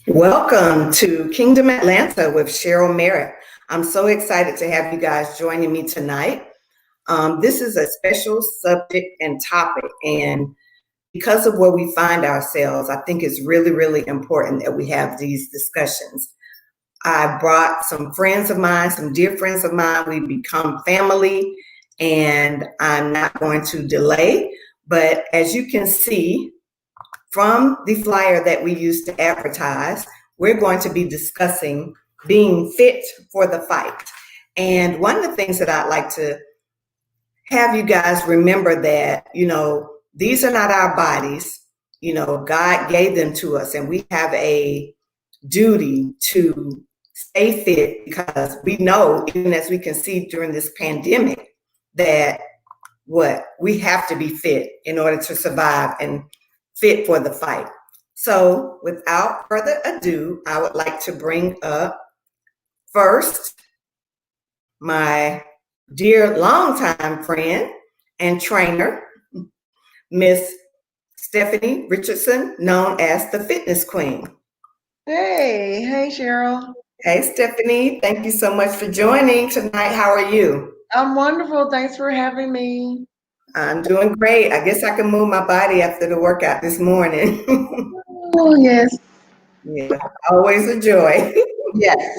Welcome to Kingdom Atlanta with Cheryl Merritt. I'm so excited to have you guys joining me tonight. This is a special subject and topic, and because of where we find ourselves, I think it's really, really important that we have these discussions. I brought some friends of mine, some dear friends of mine. We've become family, and I'm not going to delay. But as you can see, from the flyer that we use to advertise, we're going to be discussing being fit for the fight. And one of the things that I'd like to have you guys remember that, these are not our bodies. God gave them to us, and we have a duty to stay fit because we know, even as we can see during this pandemic, that we have to be fit in order to survive and fit for the fight. So without further ado, I would like to bring up first my dear longtime friend and trainer, Miss Stephanie Richardson, known as the Fitness Queen. Hey, Cheryl. Hey, Stephanie. Thank you so much for joining tonight. How are you? I'm wonderful. Thanks for having me. I'm doing great. I guess I can move my body after the workout this morning. Oh, yes. Yeah, always a joy. Yes.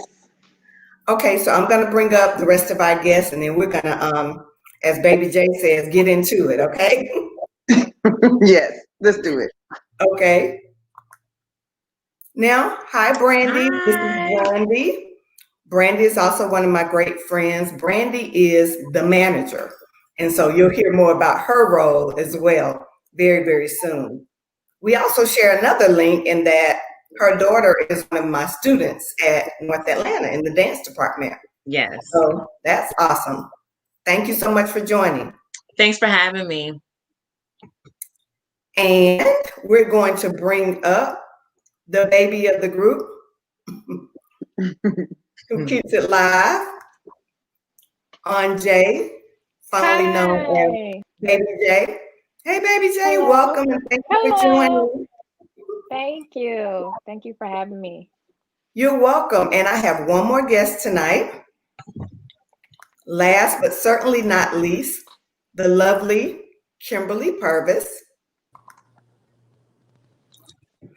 Okay, so I'm going to bring up the rest of our guests, and then we're going to, as Baby J says, get into it, okay? Yes, let's do it. Okay. Now, hi, Brandy. Hi. This is Brandy. Brandy is also one of my great friends. Brandy is the manager, and so you'll hear more about her role as well very, very soon. We also share another link in that her daughter is one of my students at North Atlanta in the dance department. Yes. So that's awesome. Thank you so much for joining. Thanks for having me. And we're going to bring up the baby of the group who keeps it live, Jay, formerly known as Baby J. Hey, Baby J, Hello. welcome and thank you for joining. Thank you. Thank you for having me. You're welcome. And I have one more guest tonight. Last but certainly not least, the lovely Kimberly Purvis.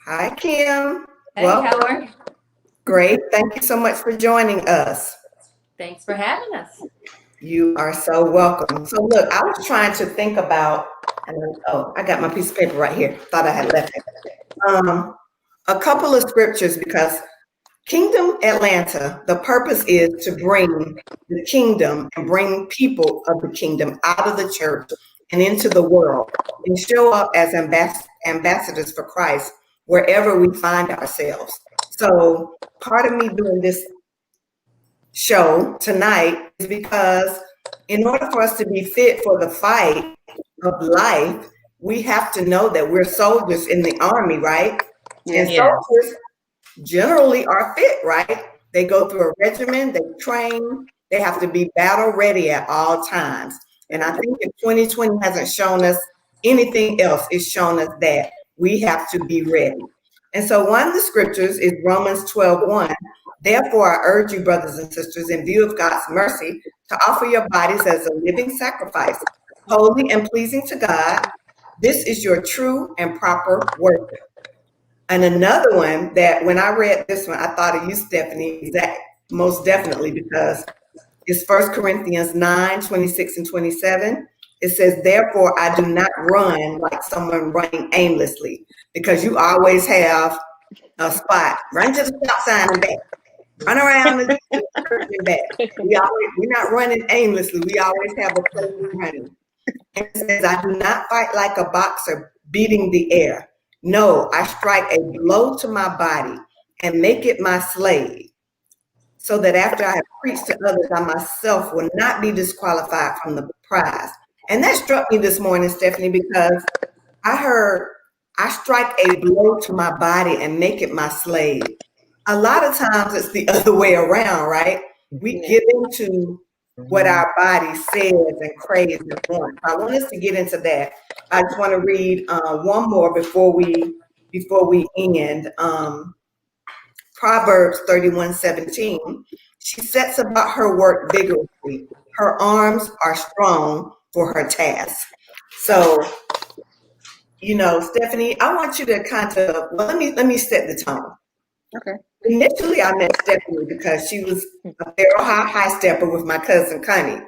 Hi, Kim. Hey, welcome. how are you? Great. Thank you so much for joining us. Thanks for having us. You are so welcome. So look, I was trying to think about, I got my piece of paper right here. Thought I had left it. A couple of scriptures, because Kingdom Atlanta, the purpose is to bring the kingdom and bring people of the kingdom out of the church and into the world and show up as ambassadors for Christ wherever we find ourselves. So part of me doing this show tonight is because in order for us to be fit for the fight of life, we have to know that we're soldiers in the army, right? And soldiers generally are fit, right? They go through a regimen, they train, they have to be battle ready at all times. And I think that 2020 hasn't shown us anything else. It's shown us that we have to be ready. And so one of the scriptures is Romans 12:1. Therefore, I urge you, brothers and sisters, in view of God's mercy, to offer your bodies as a living sacrifice, holy and pleasing to God. This is your true and proper worship. And another one that when I read this one, I thought of you, Stephanie, most definitely, because it's 1 Corinthians 9:26 and 27. It says, therefore, I do not run like someone running aimlessly, because you always have a spot. Run to the stop sign and back. Run around and back. We're not running aimlessly. We always have a place running. And it says, I do not fight like a boxer beating the air. No, I strike a blow to my body and make it my slave, so that after I have preached to others, I myself will not be disqualified from the prize. And that struck me this morning, Stephanie, because I heard, I strike a blow to my body and make it my slave. A lot of times it's the other way around, right? We give into what our body says and craves and wants. I want us to get into that. I just want to read one more before we end. Proverbs 31:17, she sets about her work vigorously. Her arms are strong for her task. So, Stephanie, I want you to kind of, well, let me set the tone. Okay. Initially, I met Stephanie because she was a Farrell high stepper with my cousin Connie.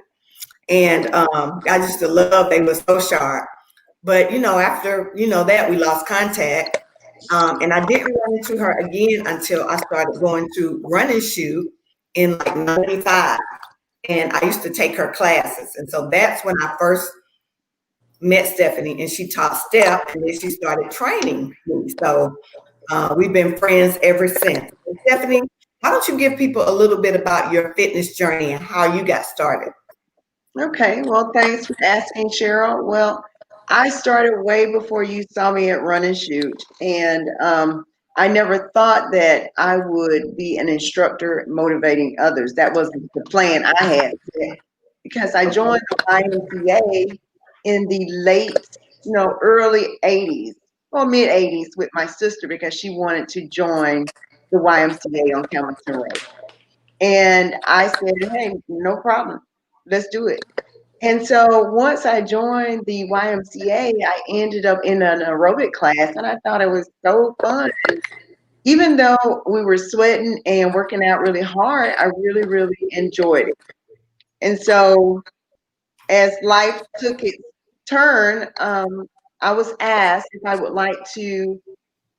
And I used to love, they were so sharp. But, after, that, we lost contact. And I didn't run into her again until I started going to Run and Shoot in like 95. And I used to take her classes. And so that's when I first met Stephanie, and she taught step, and then she started training me. So we've been friends ever since. And Stephanie, why don't you give people a little bit about your fitness journey and how you got started? Okay, well, thanks for asking, Cheryl. Well, I started way before you saw me at Run and Shoot, and I never thought that I would be an instructor motivating others. That wasn't the plan I had, because I joined the YMCA in the late, early 80s, or mid 80s with my sister, because she wanted to join the YMCA on Hamilton Road. And I said, hey, no problem. Let's do it. And so once I joined the YMCA, I ended up in an aerobic class, and I thought it was so fun. Even though we were sweating and working out really hard, I really, really enjoyed it. And so as life took its turn, I was asked if I would like to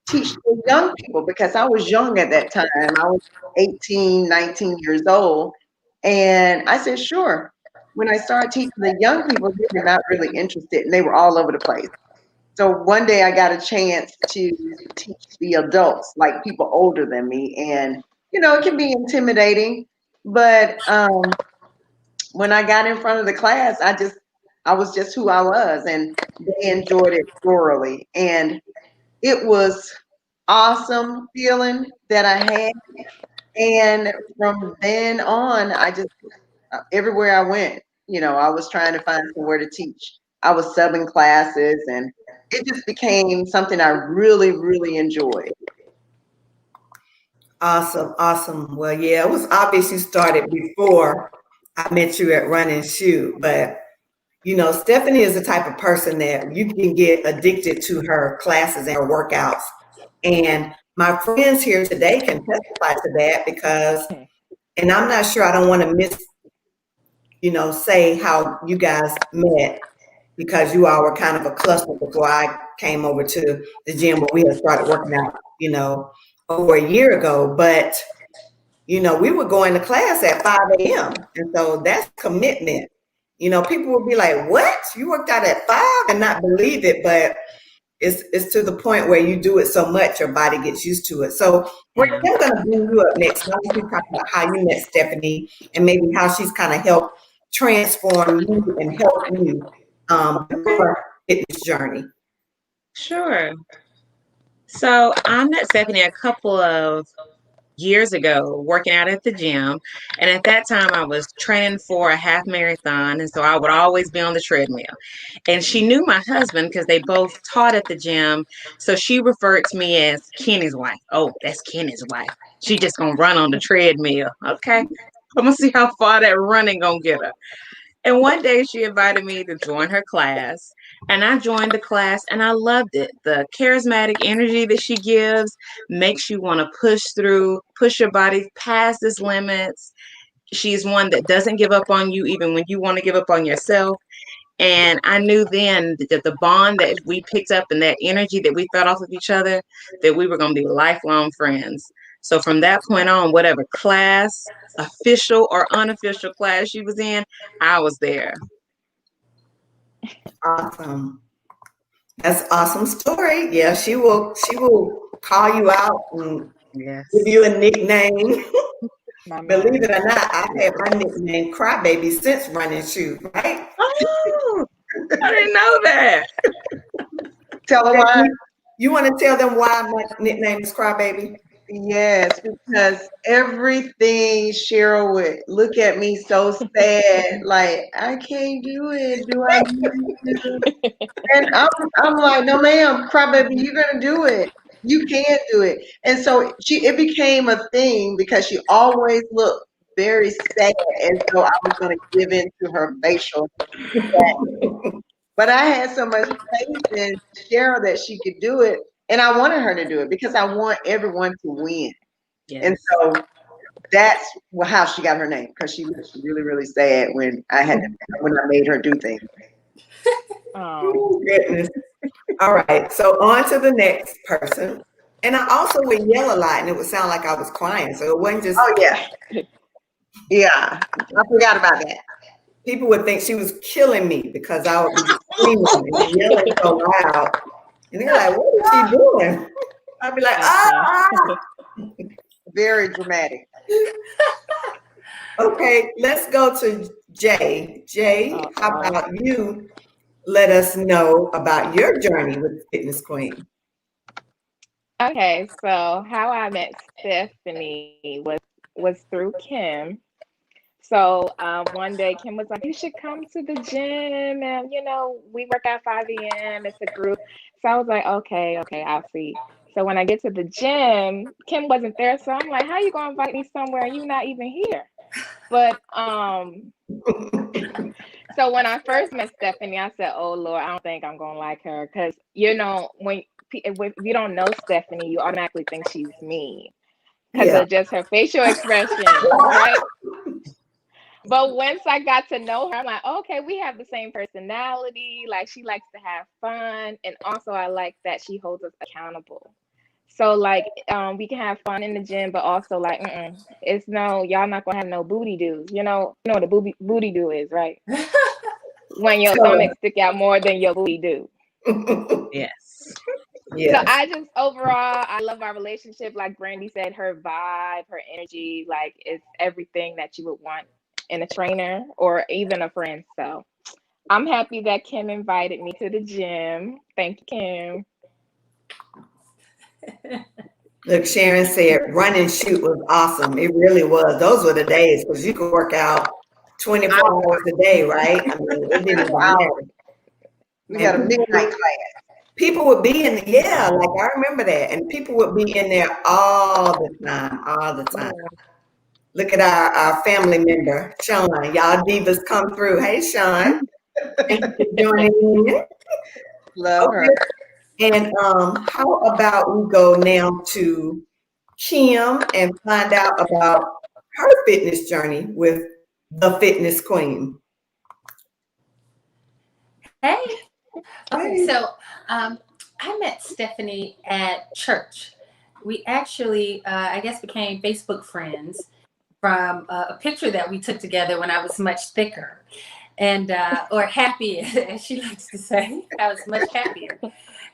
teach the young people, because I was young at that time. I was 18, 19 years old. And I said, sure. When I started teaching the young people, they were not really interested, and they were all over the place. So one day I got a chance to teach the adults, like people older than me. And, it can be intimidating. But when I got in front of the class, I was just who I was, and they enjoyed it thoroughly. And it was awesome feeling that I had. And from then on, everywhere I went, I was trying to find somewhere to teach. I was subbing classes, and it just became something I really, really enjoyed. Awesome, awesome. Well, yeah, it was obvious you started before I met you at Run and Shoot, but Stephanie is the type of person that you can get addicted to her classes and her workouts. And my friends here today can testify to that because, and I'm not sure, I don't want to say how you guys met, because you all were kind of a cluster before I came over to the gym where we had started working out, over a year ago. But, we would go into class at 5 a.m. And so that's commitment. People would be like, what? You worked out at 5, and not believe it, but it's to the point where you do it so much, your body gets used to it. So we're going to bring you up next. I want you to talk about how you met Stephanie and maybe how she's kind of helped transform you and help you your fitness journey. Sure. So I met Stephanie a couple of years ago working out at the gym. And at that time I was training for a half marathon. And so I would always be on the treadmill. And she knew my husband because they both taught at the gym. So she referred to me as Kenny's wife. Oh, that's Kenny's wife. She just gonna run on the treadmill. Okay. I'm gonna see how far that running gonna get her. And one day she invited me to join her class, and I joined the class and I loved it. The charismatic energy that she gives makes you want to push your body past its limits. She's one that doesn't give up on you even when you want to give up on yourself. And I knew then that the bond that we picked up and that energy that we fed off of each other, that we were going to be lifelong friends. So from that point on, whatever class, official or unofficial class she was in, I was there. Awesome. That's an awesome story. Yeah, she will call you out and Yes. give you a nickname. Believe it or not, I've had my nickname Crybaby since Run and Shoot, right? Oh, I didn't know that. Tell them why. You want to tell them why my nickname is Crybaby? Yes, because everything Cheryl would look at me so sad, like, I can't do it. Do I need to? And I'm like, no, ma'am, crybaby, you're gonna do it. You can do it. And so it became a thing because she always looked very sad as though I was going to give in to her facial. But I had so much faith in Cheryl that she could do it. And I wanted her to do it because I want everyone to win. Yes. And so that's how she got her name, because she was really, really sad when I made her do things. Oh, Goodness. All right, so on to the next person. And I also would yell a lot and it would sound like I was crying. So it wasn't just, Oh yeah. Yeah. I forgot about that. people would think she was killing me because I would be screaming and yelling so loud. And they're like, what is she doing? I'd be like, ah! Very dramatic. Okay, let's go to Jay. Jay, how about you let us know about your journey with Fitness Queen? okay. So how I met Stephanie was through Kim. So one day Kim was like, "You should come to the gym, and we work at 5 a.m. It's a group." So I was like, "Okay, I'll see." So when I get to the gym, Kim wasn't there, so I'm like, "How you gonna invite me somewhere and you not even here?" But so when I first met Stephanie, I said, "Oh Lord, I don't think I'm gonna like her," because if you don't know Stephanie, you automatically think she's mean because Yeah. of just her facial expression, right? But once I got to know her, I'm like, okay, we have the same personality. Like, she likes to have fun, and also I like that she holds us accountable. So like, we can have fun in the gym, but also like, it's no, y'all not gonna have no booty doos. You know what a booty do is, right? When your stomach stick out more than your booty do. Yes. Yeah. So I just overall, I love our relationship. Like Brandy said, her vibe, her energy, like it's everything that you would want in a trainer or even a friend. So I'm happy that Kim invited me to the gym. Thank you, Kim. Look, Sharon said run and shoot was awesome. It really was. Those were the days because you could work out 24 hours a day, right? I mean, it didn't even matter. We had a midnight class. People would be in, like I remember that. And people would be in there all the time. Look at our family member, Sean. Y'all divas come through. Hey, Sean. Thank you for joining in. Love her. And how about we go now to Kim and find out about her fitness journey with the Fitness Queen. Hey. Okay, so I met Stephanie at church. We actually, I guess, became Facebook friends from a picture that we took together when I was much thicker and or happier, as she likes to say. I was much happier.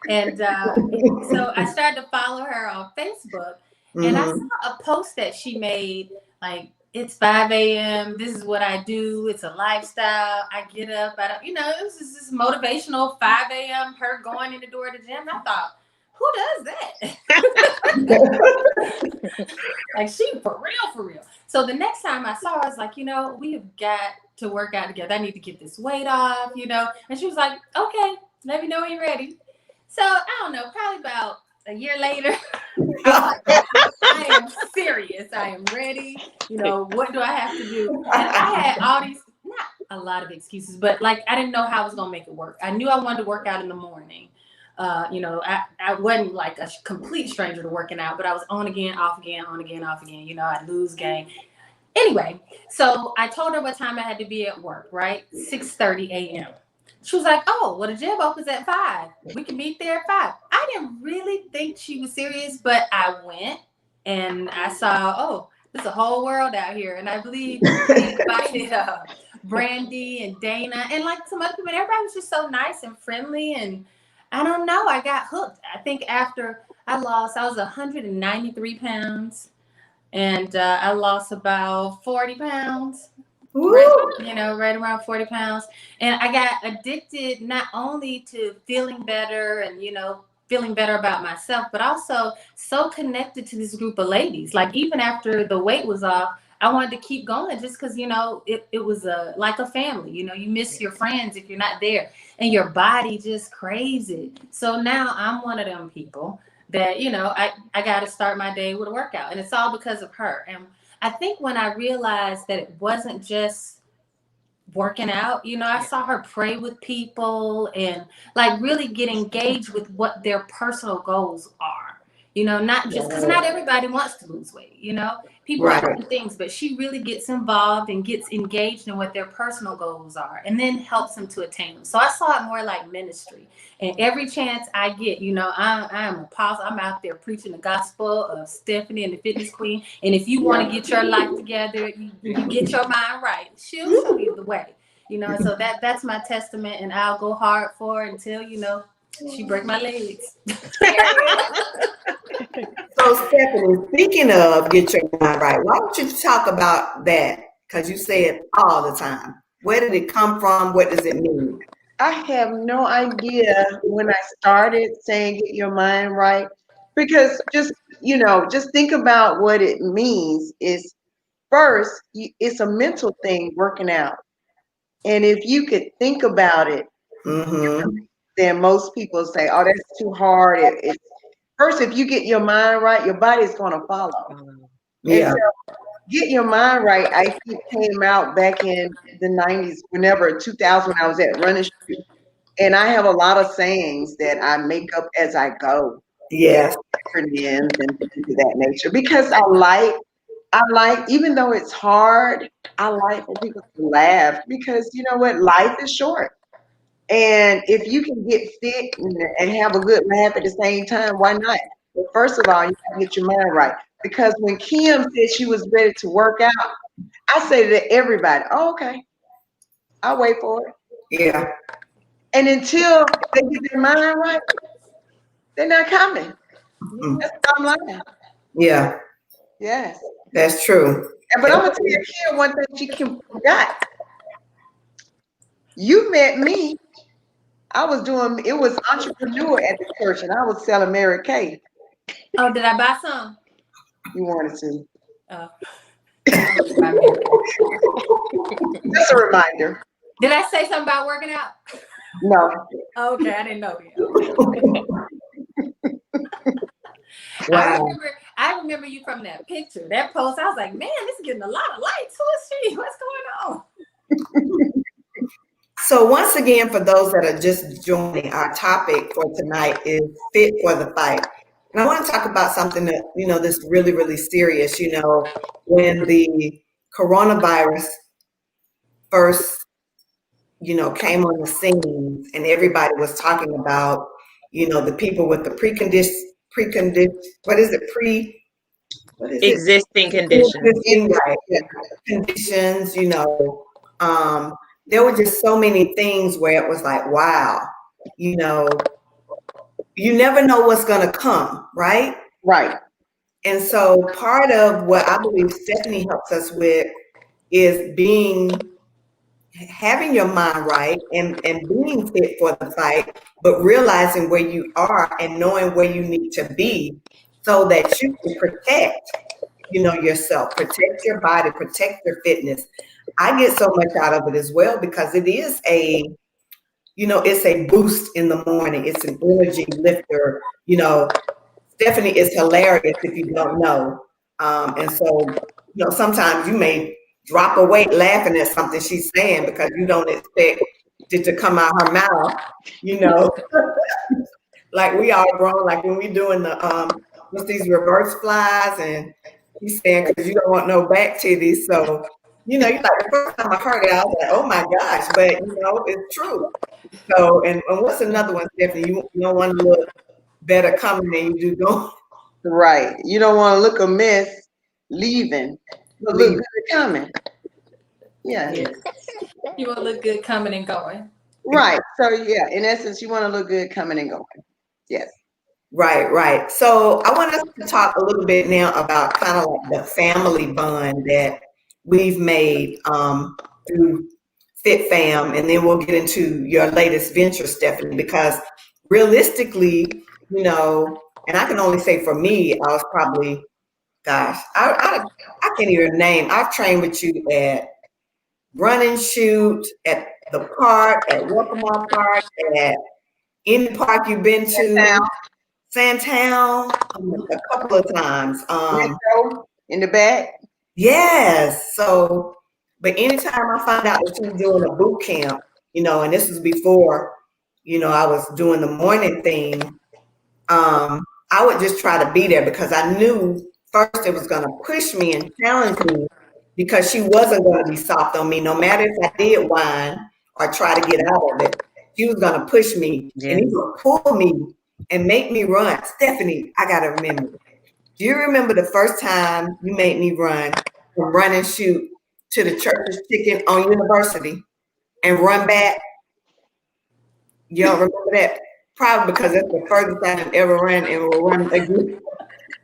And so I started to follow her on Facebook, and I saw a post that she made, like, it's 5 a.m. This is what I do. It's a lifestyle. I get up. it was just this motivational 5 a.m. her going in the door of the gym. I thought, who does that? Like, she for real. So the next time I saw her, I was like, we have got to work out together. I need to get this weight off, And she was like, okay, let me know when you're ready. So I don't know, probably about a year later, I was like, I am serious. I am ready. What do I have to do? And I had all these, not a lot of excuses, but like, I didn't know how I was going to make it work. I knew I wanted to work out in the morning. I wasn't like a complete stranger to working out, but I was on again, off again, on again, off again. I'd lose gain. Anyway, so I told her what time I had to be at work, right? 6:30 a.m. She was like, oh, well, the gym opens at 5. We can meet there at 5. I didn't really think she was serious, but I went and I saw, oh, there's a whole world out here. And I believe she invited Brandy and Dana and like some other people. Everybody was just so nice and friendly. And I don't know, I got hooked. I think after I was 193 pounds. And I lost about 40 pounds. Right around 40 pounds. And I got addicted not only to feeling better and, feeling better about myself, but also so connected to this group of ladies. Like, even after the weight was off, I wanted to keep going just because, it was like a family. You miss your friends if you're not there and your body just craves it. So now I'm one of them people that, I got to start my day with a workout. And it's all because of her. And I think when I realized that it wasn't just working out, I saw her pray with people and like really get engaged with what their personal goals are. Not just because not everybody wants to lose weight, people Right. want different things, but she really gets involved and gets engaged in what their personal goals are and then helps them to attain them. So I saw it more like ministry. And every chance I get, I'm an apostle. I'm out there preaching the gospel of Stephanie and the Fitness Queen. And if you want to get your life together, you get your mind right, she'll show you the way. So that's my testament, and I'll go hard for it until, she break my legs. So Stephanie, speaking of get your mind right, why don't you talk about that? Because you say it all the time. Where did it come from? What does it mean? I have no idea when I started saying get your mind right, because just think about what it means. Is first, it's a mental thing, working out. And if you could think about it, then most people say, oh, that's too hard. First, if you get your mind right, your body's going to follow. Yeah. And so get your mind right, I think, came out back in the 90s, 2000, when I was at Running Street. And I have a lot of sayings that I make up as I go. Yes. Acronyms and things of that nature. Because I like, even though it's hard, I like for people to laugh, because you know what? Life is short. And if you can get fit and have a good laugh at the same time, why not? But first of all, you got to get your mind right. Because when Kim said she was ready to work out, I say to everybody, oh, okay, I'll wait for it. Yeah. And until they get their mind right, they're not coming. That's the bottom line. Yeah. Yes. That's true. But I'm going to tell you, Kim, one thing she forgot. You met me. It was entrepreneur at the church, and I was selling Mary Kay. Oh, did I buy some? You wanted to. Oh. Just a reminder. Did I say something about working out? No. Okay, I didn't know. Wow. I remember you from that picture, that post. I was like, man, this is getting a lot of likes. Who is she? What's going on? So once again, for those that are just joining, our topic for tonight is fit for the fight. And I want to talk about something that, that's really, really serious. When the coronavirus first, came on the scene and everybody was talking about, the people with the existing conditions. Conditions, there were just so many things where it was like, wow, you never know what's going to come, right? Right. And so part of what I believe Stephanie helps us with is having your mind right and being fit for the fight, but realizing where you are and knowing where you need to be so that you can protect, yourself, protect your body, protect your fitness. I get so much out of it as well, because it is it's a boost in the morning. It's an energy lifter. Stephanie is hilarious if you don't know. And so, sometimes you may drop a weight laughing at something she's saying because you don't expect it to come out her mouth, like we all grown, like when we doing the, with these reverse flies, and he's saying, because you don't want no back titties. So, you're like, the first time I heard it, I was like, oh my gosh, but it's true. So, and what's another one, Stephanie? You don't want to look better coming than you do going. Right. You don't want to look a mess leaving. You look good coming. Yeah. Yes. You want to look good coming and going. Right. So yeah, in essence, you want to look good coming and going. Yes. Right. So I want us to talk a little bit now about kind of like the family bond that we've made through Fit Fam, and then we'll get into your latest venture, Stephanie, because realistically, and I can only say for me, I was probably, gosh, I can't even name. I've trained with you at Run and Shoot, at the park, at Waccamaw Park, at any park you've been to. Sandtown a couple of times. Metro in the back. Yes. So, but anytime I find out that she was doing a boot camp, and this was before, I was doing the morning thing, I would just try to be there because I knew first it was going to push me and challenge me because she wasn't going to be soft on me. No matter if I did whine or try to get out of it, she was going to push me and even pull me and make me run. Stephanie, I got to remember. Do you remember the first time you made me run from Run and Shoot to the Church's Chicken on University and run back? You don't remember that? Probably because that's the furthest time I've ever run and will run again.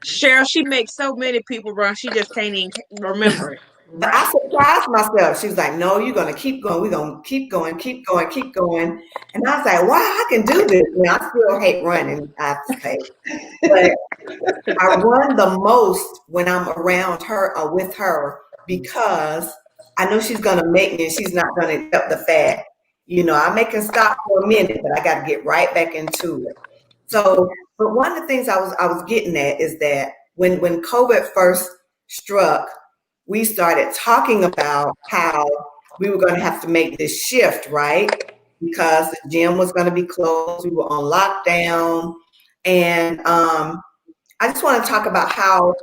Cheryl, she makes so many people run, she just can't even remember it. But I surprised myself. She was like, no, you're going to keep going. We're going to keep going, keep going, keep going. And I was like, wow, I can do this. I still hate running, I have to say. But I run the most when I'm around her or with her because I know she's going to make me and she's not going to accept the fact. I make her stop for a minute, but I got to get right back into it. So, but one of the things I was getting at is that when COVID first struck, we started talking about how we were going to have to make this shift, right? Because the gym was going to be closed. We were on lockdown. And I just want to talk about how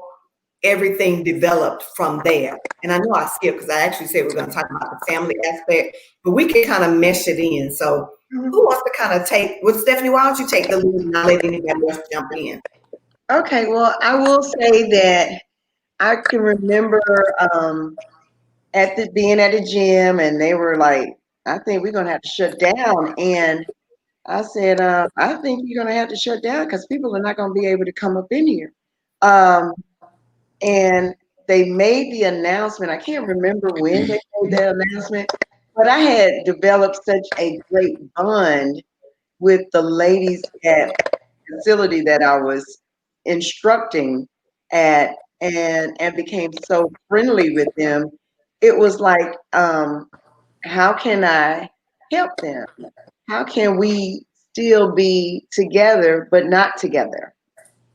everything developed from there. And I know I skipped because I actually said we're going to talk about the family aspect, but we can kind of mesh it in. So who wants to kind of Stephanie, why don't you take the lead and not let anybody else jump in? Okay, well, I will say that I can remember being at the gym and they were like, I think we're going to have to shut down. And I said, I think you're going to have to shut down because people are not going to be able to come up in here. And they made the announcement. I can't remember when they made that announcement, but I had developed such a great bond with the ladies at the facility that I was instructing at and became so friendly with them. It was like, how can I help them? How can we still be together but not together?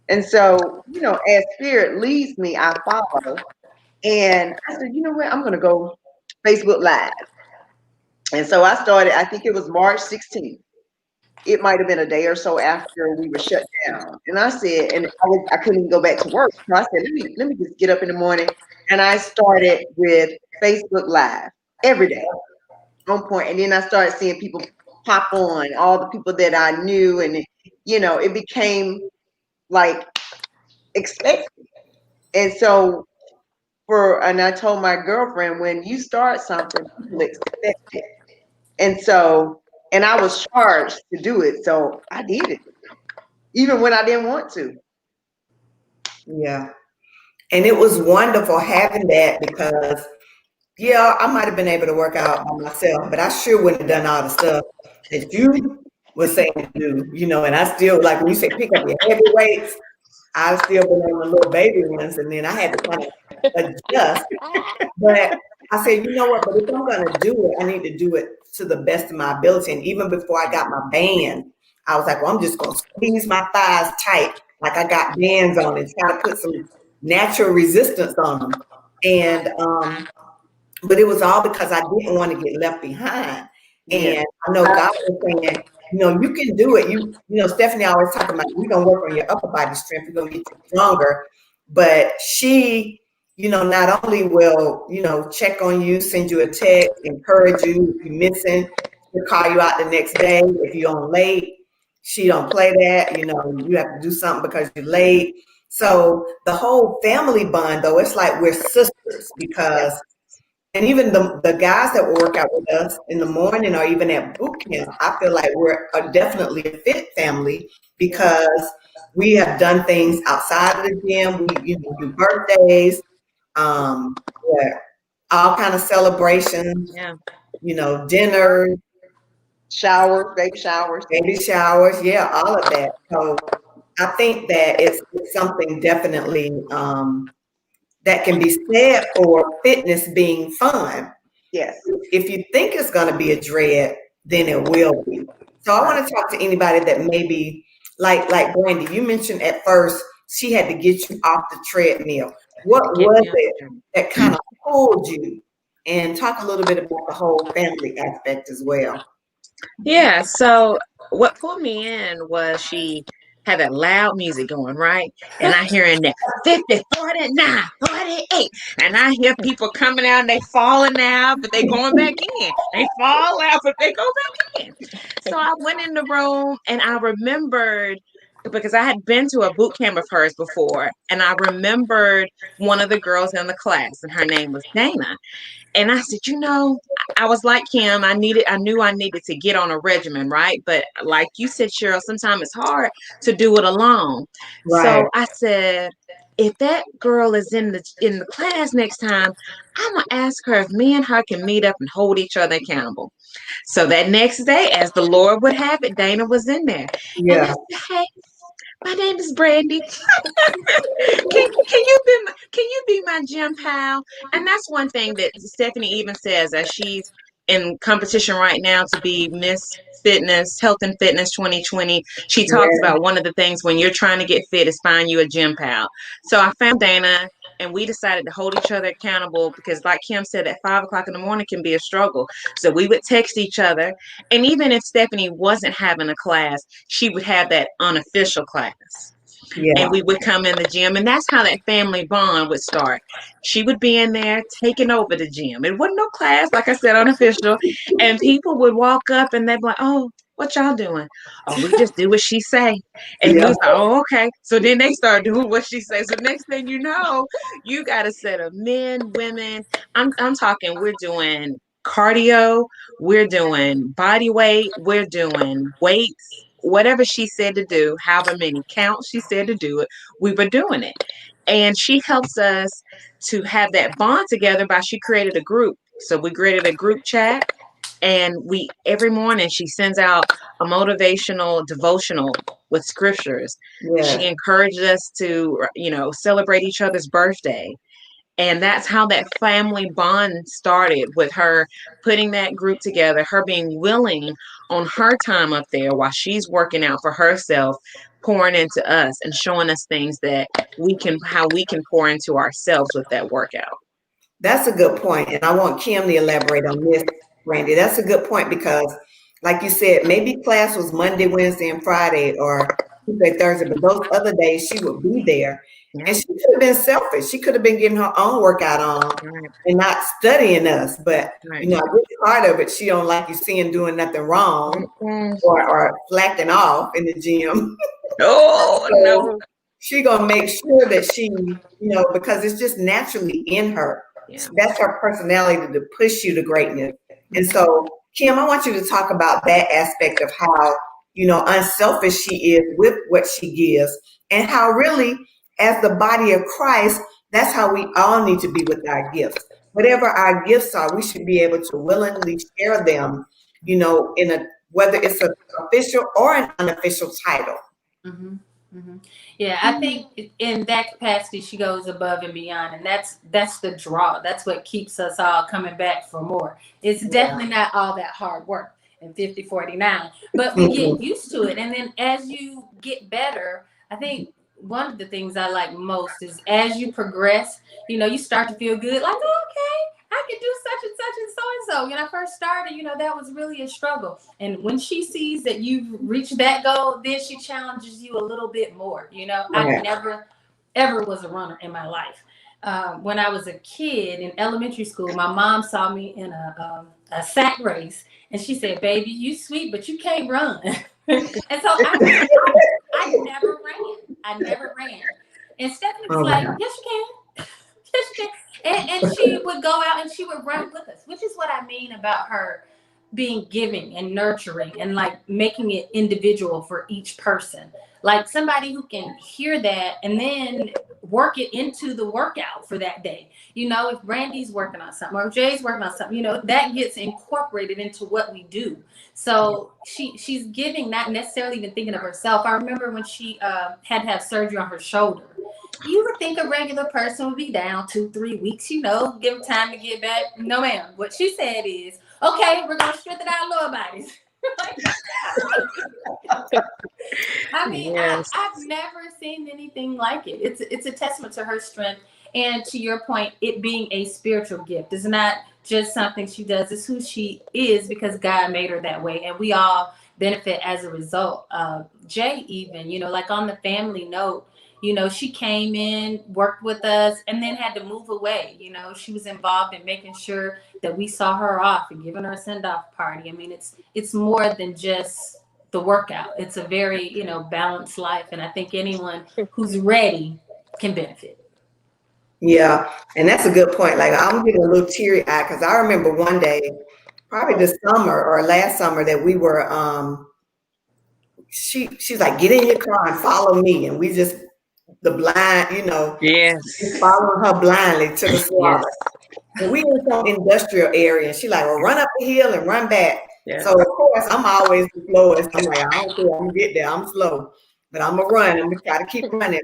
And so, as spirit leads me, I follow. And I said, you know what? I'm going to go Facebook Live. And so I started, I think it was March 16th. It might have been a day or so after we were shut down. And I said, and I couldn't even go back to work. So I said, let me just get up in the morning. And I started with Facebook Live every day on point. And then I started seeing people pop on, all the people that I knew. And, it became like expected. And so and I told my girlfriend, when you start something, people expect it. And so, and I was charged to do it. So I did it, even when I didn't want to. Yeah. And it was wonderful having that because, I might have been able to work out by myself, but I sure wouldn't have done all the stuff that you were saying to do, and I still, like when you say pick up your heavy weights, I've still been on the little baby ones, and then I had to kind of adjust. But I said, you know what, but if I'm going to do it, I need to do it to the best of my ability. And even before I got my band, I was like, well, I'm just going to squeeze my thighs tight, like I got bands on, and try to put some natural resistance on them. And, but it was all because I didn't want to get left behind. And I know God was saying, you can do it. You Stephanie always talking about, you're going to work on your upper body strength. You're going to get you stronger. But she, not only will, check on you, send you a text, encourage you if you're missing, she'll call you out the next day. If you're on late, she don't play that. You have to do something because you're late. So the whole family bond, though, it's like we're sisters because, and even the guys that will work out with us in the morning or even at boot camp, I feel like we're definitely a fit family because we have done things outside of the gym. We do birthdays, all kind of celebrations, dinners, baby showers, all of that. So I think that it's something definitely that can be said for fitness being fun. Yes. If you think it's going to be a dread, then it will be. So I want to talk to anybody that maybe like Brandy, you mentioned at first she had to get you off the treadmill. What Get was me on it the journey. that kind of pulled you? And talk a little bit about the whole family aspect as well. Yeah, so what pulled me in was she had that loud music going, right? And I hearing that 50, 49, 48. And I hear people coming out and they falling out, but they going back in. They fall out, but they go back in. So I went in the room and I remembered because I had been to a boot camp of hers before, and I remembered one of the girls in the class, and her name was Dana. And I said, I was like him. I knew I needed to get on a regimen, right? But like you said, Cheryl, sometimes it's hard to do it alone. Right. So I said, if that girl is in the class next time, I'm gonna ask her if me and her can meet up and hold each other accountable. So that next day, as the Lord would have it, Dana was in there. And I Yeah. said, hey, my name is Brandy. Can you be my gym pal? And that's one thing that Stephanie even says as she's in competition right now to be Miss Fitness, Health and Fitness 2020. She talks Yeah. about one of the things when you're trying to get fit is find you a gym pal. So I found Dana and we decided to hold each other accountable because like Kim said, at 5 o'clock in the morning can be a struggle. So we would text each other. And even if Stephanie wasn't having a class, she would have that unofficial class and Yeah. we would come in the gym, and that's how that family bond would start. She would be in there taking over the gym. It wasn't no class, like I said, unofficial, and people would walk up and they'd be like, oh, what y'all doing? Oh, we just do what she say. And we Yeah. was like, oh, okay. So then they start doing what she says. So next thing you know, you got a set of men, women. I'm talking, we're doing cardio, we're doing body weight, we're doing weights, whatever she said to do, however many counts she said to do it, we were doing it. And she helps us to have that bond together by she created a group. So we created a group chat and we every morning she sends out a motivational devotional with scriptures. She Yeah. encouraged us to, celebrate each other's birthday. And that's how that family bond started with her putting that group together, her being willing on her time up there while she's working out for herself, pouring into us and showing us things that how we can pour into ourselves with that workout. That's a good point. And I want Kim to elaborate on this, Randy. That's a good point because, like you said, maybe class was Monday, Wednesday, and Friday, or Tuesday, Thursday, but those other days she would be there. Yeah. And she could have been selfish. She could have been getting her own workout on Right, and not studying us. But, right. I get part of it. She don't like you seeing doing nothing wrong Mm-mm. or slacking off in the gym. Oh, So no. she gonna make sure that she, because it's just naturally in her. Yeah. That's her personality to push you to greatness. And so, Kim, I want you to talk about that aspect of how, unselfish she is with what she gives, and how really, as the body of Christ, that's how we all need to be with our gifts. Whatever our gifts are, we should be able to willingly share them, in a whether it's an official or an unofficial title. Mm-hmm. Mm-hmm. Yeah, I think in that capacity she goes above and beyond, and that's the draw. That's what keeps us all coming back for more. It's definitely not all that hard work in 50, 49, but we get used to it, and then as you get better, I think one of the things I like most is as you progress, you start to feel good, like, oh, okay, I can do such and such and so and so. When I first started, that was really a struggle. And when she sees that you've reached that goal, then she challenges you a little bit more. I never, ever was a runner in my life. When I was a kid in elementary school, my mom saw me in a sack race, and she said, "Baby, you sweet, but you can't run." And so I never ran. I never ran. And Stephanie was like, "Yes, you can. Yes, you can." And she would go out and she would run with us, which is what I mean about her being giving and nurturing and like making it individual for each person. Like somebody who can hear that and then work it into the workout for that day. If Brandy's working on something or Jay's working on something, that gets incorporated into what we do. So she's giving, not necessarily even thinking of herself. I remember when she had to have surgery on her shoulder. You would think a regular person would be down 2-3 weeks, give them time to get back. No, ma'am. What she said is, okay, we're going to strengthen our lower bodies. I mean, Yes. I've never seen anything like it. It's a testament to her strength, and to your point, it being a spiritual gift. It's not just something she does. It's who she is because God made her that way, and we all benefit as a result. Jay, even, like on the family note, she came in, worked with us, and then had to move away. She was involved in making sure that we saw her off and giving her a send-off party. I mean, it's more than just the workout. It's a very, balanced life. And I think anyone who's ready can benefit. Yeah, and that's a good point. Like I'm getting a little teary eyed because I remember one day, probably this summer or last summer, that we were she's like, get in your car and follow me. And we just the blind, Yes. just following her blindly to the slaughter. And we in some industrial area, and she like, well, run up the hill and run back. Yes. So of course I'm always the slowest. I'm like, I don't care, I'm gonna get there, I'm slow, but I'm gonna run. I'm gonna try to keep running.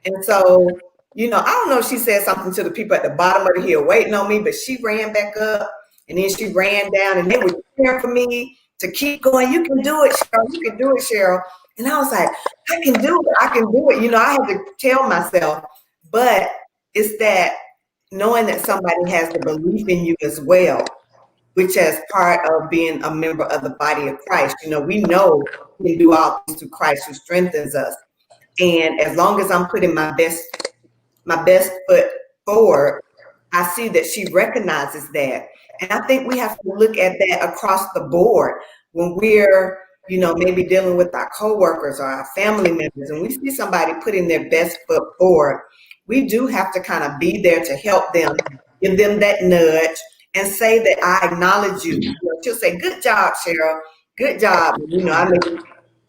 And so, I don't know if she said something to the people at the bottom of the hill waiting on me, but she ran back up and then she ran down and they were cheering for me to keep going. You can do it, Cheryl. You can do it, Cheryl. And I was like, I can do it. I can do it. I had to tell myself, but it's that knowing that somebody has the belief in you as well, which is part of being a member of the body of Christ. We know we can do all things through Christ who strengthens us. And as long as I'm putting my best foot forward, I see that she recognizes that. And I think we have to look at that across the board when we're, maybe dealing with our coworkers or our family members, and we see somebody putting their best foot forward. We do have to kind of be there to help them, give them that nudge and say that I acknowledge you. She'll say, good job, Cheryl. Good job. I may be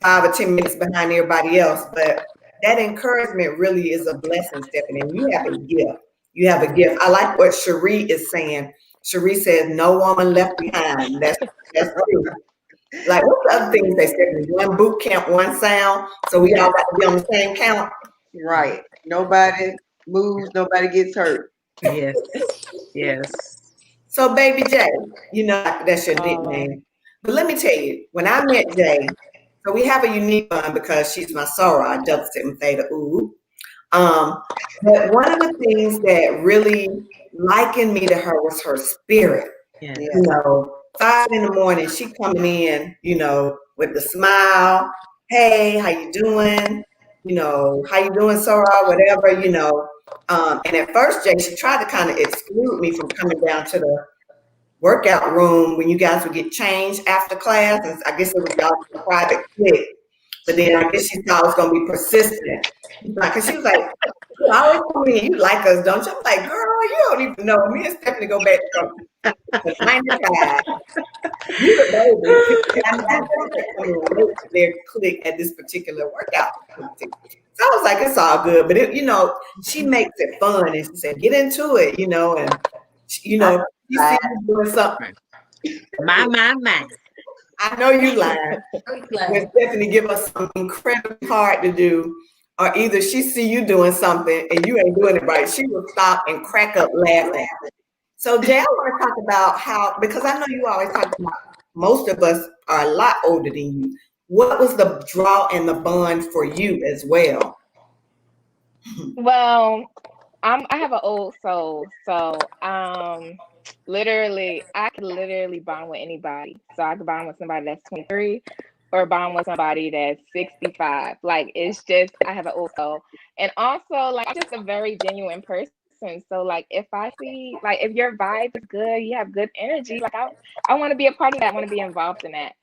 5 or 10 minutes behind everybody else, but that encouragement really is a blessing, Stephanie. And you have a gift. You have a gift. I like what Cherie is saying. Cherie says, no woman left behind. That's true. Like, what's the other things they said? One boot camp, one sound. So we all got to be on the same count. Right. Nobody moves, nobody gets hurt. Yes. Yes. So, Baby Jay, that's your nickname. But let me tell you, when I met Jay, so we have a unique bond because she's my soror, Delta Sigma Theta Ooh. But one of the things that really likened me to her was her spirit. Yes. 5 in the morning, she coming in, with the smile. Hey, how you doing? How you doing, soror? Whatever, and at first, Jay, she tried to kind of exclude me from coming down to the workout room when you guys would get changed after class. And I guess it was y'all private clique. But then I guess she thought I was going to be persistent. Because she was like, you always come in, you like us, don't you? I'm like, girl, you don't even know. Me and Stephanie go back from 95. You the baby. I'm not going to their clique at this particular workout. So I was like, it's all good. But, she makes it fun. And she said, get into it, and, you see you doing something. My. I know you lying. When Stephanie give us something incredibly hard to do, or either she see you doing something and you ain't doing it right, she will stop and crack up laughing. So Jay, I want to talk about how, because I know you always talk about most of us are a lot older than you. What was the draw and the bond for you as well? Well, I have an old soul, so literally, I could literally bond with anybody. So I could bond with somebody that's 23 or bond with somebody that's 65. Like, it's just, I have an old soul. And also, like, I'm just a very genuine person. So, like, if I see, like, if your vibe is good, you have good energy, like, I want to be a part of that. I want to be involved in that.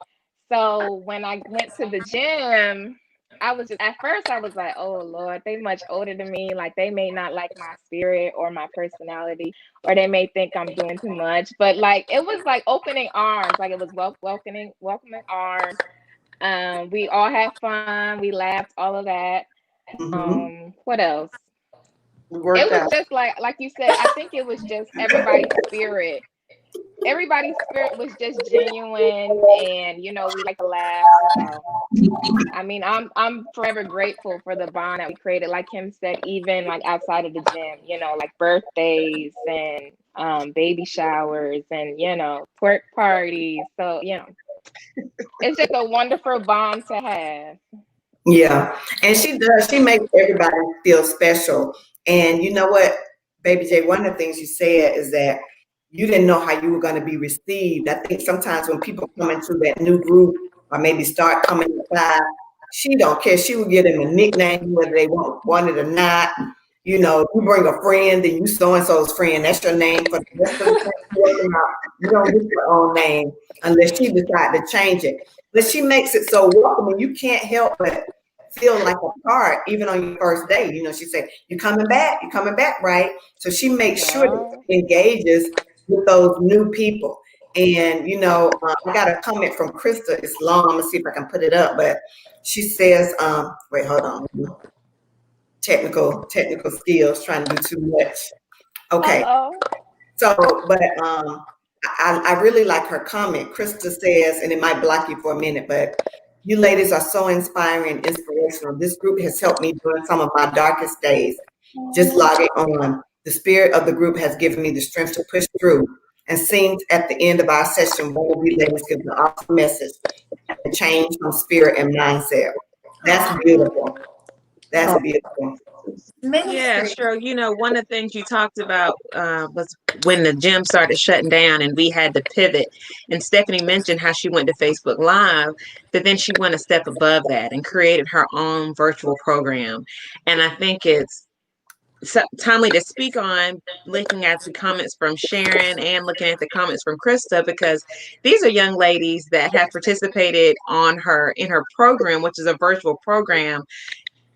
So when I went to the gym, at first I was like, oh Lord, they much older than me. Like, they may not like my spirit or my personality, or they may think I'm doing too much. But like, it was like opening arms. Like, it was welcoming arms. We all had fun. We laughed, all of that. What else? It was just like you said, I think it was just everybody's spirit. Everybody's spirit was just genuine, and we like to laugh. So, I mean, I'm forever grateful for the bond that we created. Like Kim said, even like outside of the gym, like birthdays and baby showers and twerk parties. So It's just a wonderful bond to have. Yeah, and she does. She makes everybody feel special. And you know what, Baby J, one of the things you said is that you didn't know how you were going to be received. I think sometimes when people come into that new group or maybe start coming inside, she don't care. She will give them a nickname whether they want it or not. You know, you bring a friend, then you so-and-so's friend. That's your name for the rest of the time. You don't get your own name unless she decides to change it. But she makes it so welcoming. You can't help but feel like a part, even on your first day. You know, she said, "You coming back? You coming back, right?" So she makes sure that she engages with those new people. And you know, I got a comment from Krista. It's long. I'm gonna see if I can put it up. But she says, "Wait, hold on. Technical skills, trying to do too much." Okay. Uh-oh. So, but I really like her comment. Krista says, and it might block you for a minute, but you ladies are so inspiring and inspirational. This group has helped me during some of my darkest days. Just logging on. The spirit of the group has given me the strength to push through. And seems at the end of our session, one of you ladies gives an awesome message, a change from spirit and mindset. That's beautiful. That's beautiful. Yeah, sure. You know, one of the things you talked about was when the gym started shutting down and we had to pivot. And Stephanie mentioned how she went to Facebook Live, but then she went a step above that and created her own virtual program. And I think it's timely to speak on looking at the comments from Sharon and looking at the comments from Krista, because these are young ladies that have participated in her program, which is a virtual program.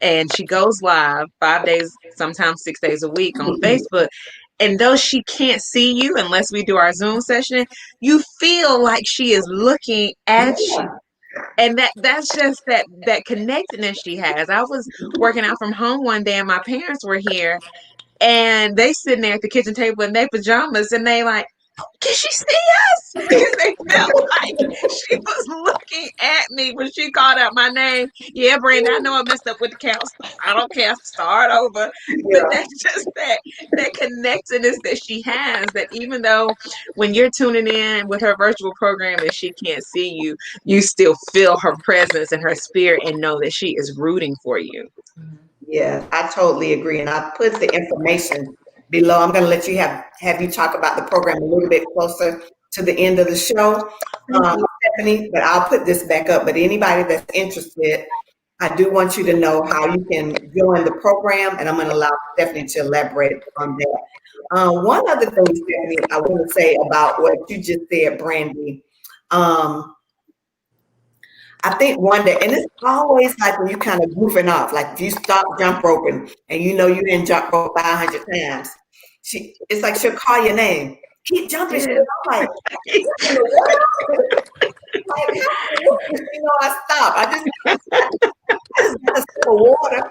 And she goes live 5 days, sometimes 6 days a week on Facebook. And though she can't see you unless we do our Zoom session, you feel like she is looking at you. And that's just that connectedness she has. I was working out from home one day and my parents were here and they sitting there at the kitchen table in their pajamas and they like, "Can she see us?" Because they felt like she was looking at me when she called out my name. Yeah, Brenda, I know I messed up with the count. I don't care. Start over. But that's just that connectedness that she has, that even though when you're tuning in with her virtual program and she can't see you, you still feel her presence and her spirit and know that she is rooting for you. Yeah, I totally agree. And I put the information below. I'm going to let you have you talk about the program a little bit closer to the end of the show, Stephanie, but I'll put this back up. But anybody that's interested, I do want you to know how you can join the program, and I'm going to allow Stephanie to elaborate on that. One other thing, Stephanie, I want to say about what you just said, Brandy. I think one day, and it's always like when you kind of goofing off, like if you stop jump roping and you know you didn't jump rope 500 times, it's like she'll call your name. Keep jumping. I'm like, you know, I stop. I just got a sip of water.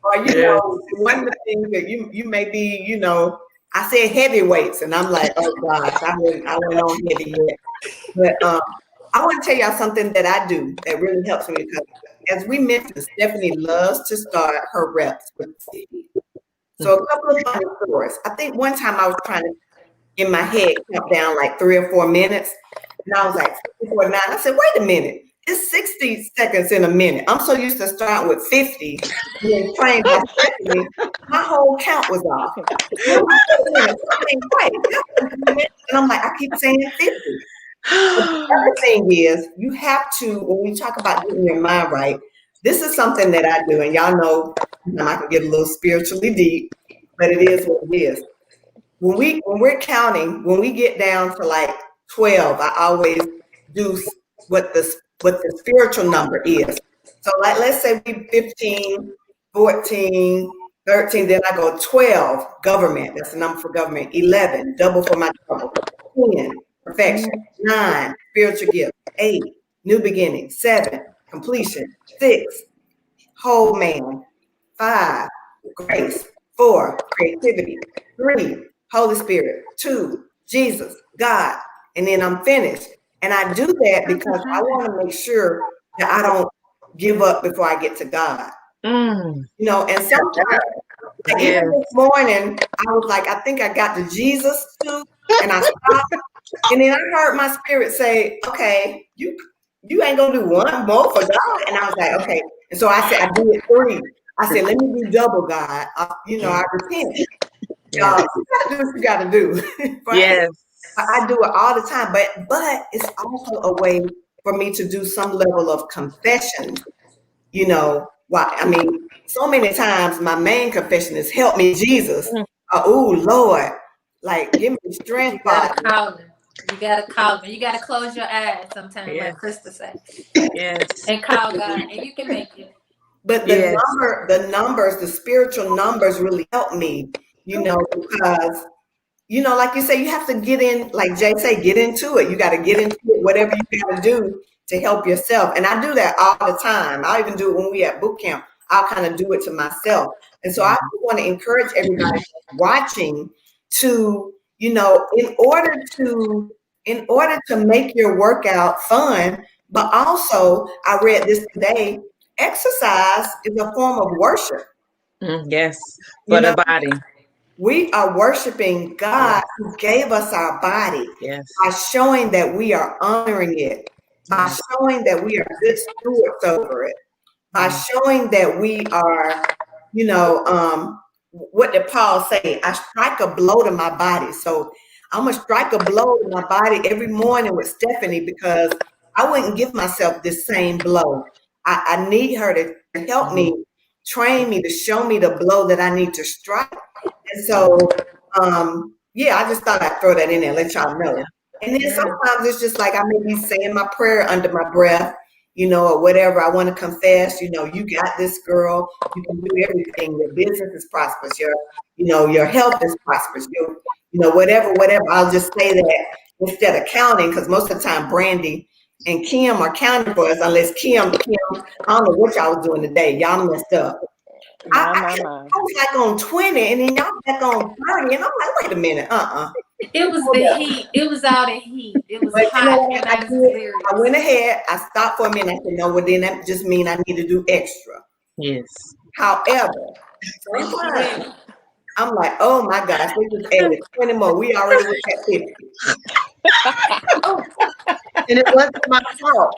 Or, you know, one of the things that you may be, you know, I said heavy weights, and I'm like, oh gosh, I went on heavy yet. But I want to tell y'all something that I do that really helps me, because as we mentioned, Stephanie loves to start her reps with 50. So a couple of funny stories. I think one time I was trying to, in my head, count down like 3 or 4 minutes, and I was like 54.9. I said, wait a minute, it's 60 seconds in a minute. I'm so used to starting with 50, and then trained by Stephanie, my whole count was off. And I'm like, I keep saying 50. The other thing is, you have to, when we talk about getting your mind right, this is something that I do, and y'all know I can get a little spiritually deep, but it is what it is. When we're counting, when we get down to like 12, I always do what the spiritual number is. So like, let's say we 15, 14, 13, then I go 12, government, that's the number for government, 11, double for my double, 10, perfection, 9, spiritual gift, 8, new beginning, 7, completion, 6, whole man, 5, grace, 4, creativity, 3, Holy Spirit, 2, Jesus, God, and then I'm finished. And I do that because I want to make sure that I don't give up before I get to God. You know, and sometimes, like even this morning, I was like, I think I got to Jesus too, and I stopped. And then I heard my spirit say, okay, you you ain't gonna do one more for God. And I was like, okay. And so I said, I did 3. I said, let me do double, God. I repent. Yes. You gotta do what you gotta do. Right? Yes. I do it all the time, but it's also a way for me to do some level of confession. Why? I mean, so many times my main confession is help me, Jesus. Oh Lord, like give me strength, You gotta Father. call him. You gotta call him. You gotta close your eyes sometimes, Yeah. like Krista said, Yes. and call God, and you can make it. But Yes. the spiritual numbers really help me, because like you say, you have to get in, like Jay say, get into it. You got to get into it, whatever you got to do to help yourself. And I do that all the time. I even do it when we at boot camp. I'll kind of do it to myself. And so I want to encourage everybody watching to, in order to make your workout fun, but also I read this today, exercise is a form of worship. Yes. For the body. We are worshiping God who gave us our body Yes. by showing that we are honoring it, by showing that we are good stewards over it, by showing that we are, what did Paul say? I strike a blow to my body. So I'm going to strike a blow to my body every morning with Stephanie because I wouldn't give myself this same blow. I need her to help me, train me, to show me the blow that I need to strike. And so, I just thought I'd throw that in there, let y'all know. And then sometimes it's just like I may be saying my prayer under my breath, or whatever. I want to confess, you got this, girl. You can do everything. Your business is prosperous. Your health is prosperous. Whatever. I'll just say that instead of counting, because most of the time Brandy and Kim are counting for us, unless Kim, I don't know what y'all was doing today. Y'all messed up. I was like on 20 and then y'all back on 30 and I'm like, wait a minute, It was the heat. It was all the heat. It was But hot. what And I I was did? serious. I went ahead, I stopped for a minute, I said, no, well then that just means I need to do extra. Yes. However, sometimes I'm like, oh my gosh, we just added 20 more. We already was at 50. And it wasn't my fault.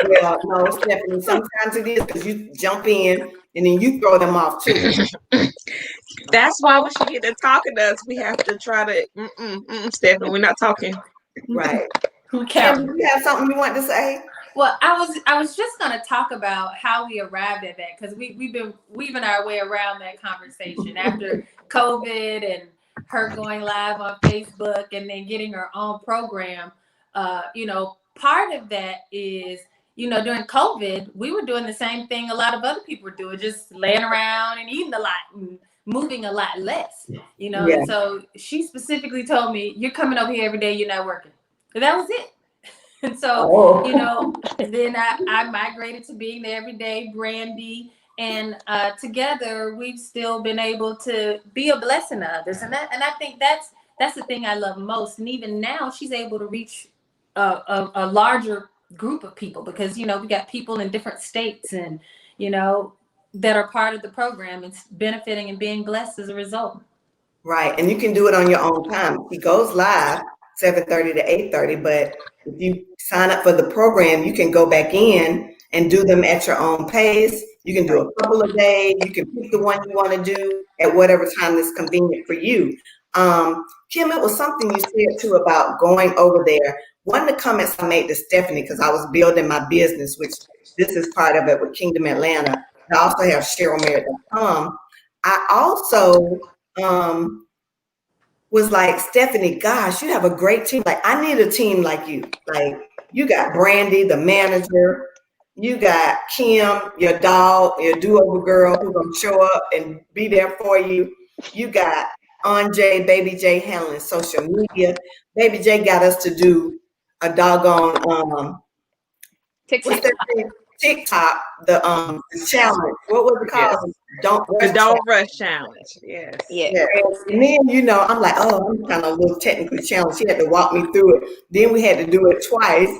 Well, no, Stephanie, sometimes it is because you jump in and then you throw them off too. That's why when she get to talking to us, we have to try to, Stephanie, we're not talking. Right. Who Kim, counted? do you have something you want to say? Well, I was just gonna talk about how we arrived at that because we've been weaving our way around that conversation after COVID and her going live on Facebook and then getting her own program. Part of that is, during COVID, we were doing the same thing a lot of other people were doing, just laying around and eating a lot and moving a lot less, Yeah. And so she specifically told me, you're coming over here every day, you're not working. And that was it. And so, then I migrated to being there every day, Brandy, and together we've still been able to be a blessing to others. And I think that's the thing I love most. And even now she's able to reach a larger group of people because, we got people in different states and, that are part of the program and benefiting and being blessed as a result. Right. And you can do it on your own time. He goes live 7:30 to 8:30, but if you sign up for the program, you can go back in and do them at your own pace. You can do a couple of days. You can pick the one you want to do at whatever time is convenient for you. Kim, it was something you said too about going over there. One of the comments I made to Stephanie, because I was building my business, which this is part of it with Kingdom Atlanta. I also have CherylMarriott.com. I also was like, Stephanie, gosh, you have a great team. Like, I need a team like you. Like, you got Brandy, the manager. You got Kim, your dog, your do-over girl who's going to show up and be there for you. You got Anjay, Baby J handling social media. Baby J got us to do a doggone, TikTok. what's that thing? TikTok, the challenge. What was it called? Yes. Don't rush challenge. Yes. Yeah. And then, I'm like, oh, I'm kind of a little technically challenged. She had to walk me through it. Then we had to do it twice.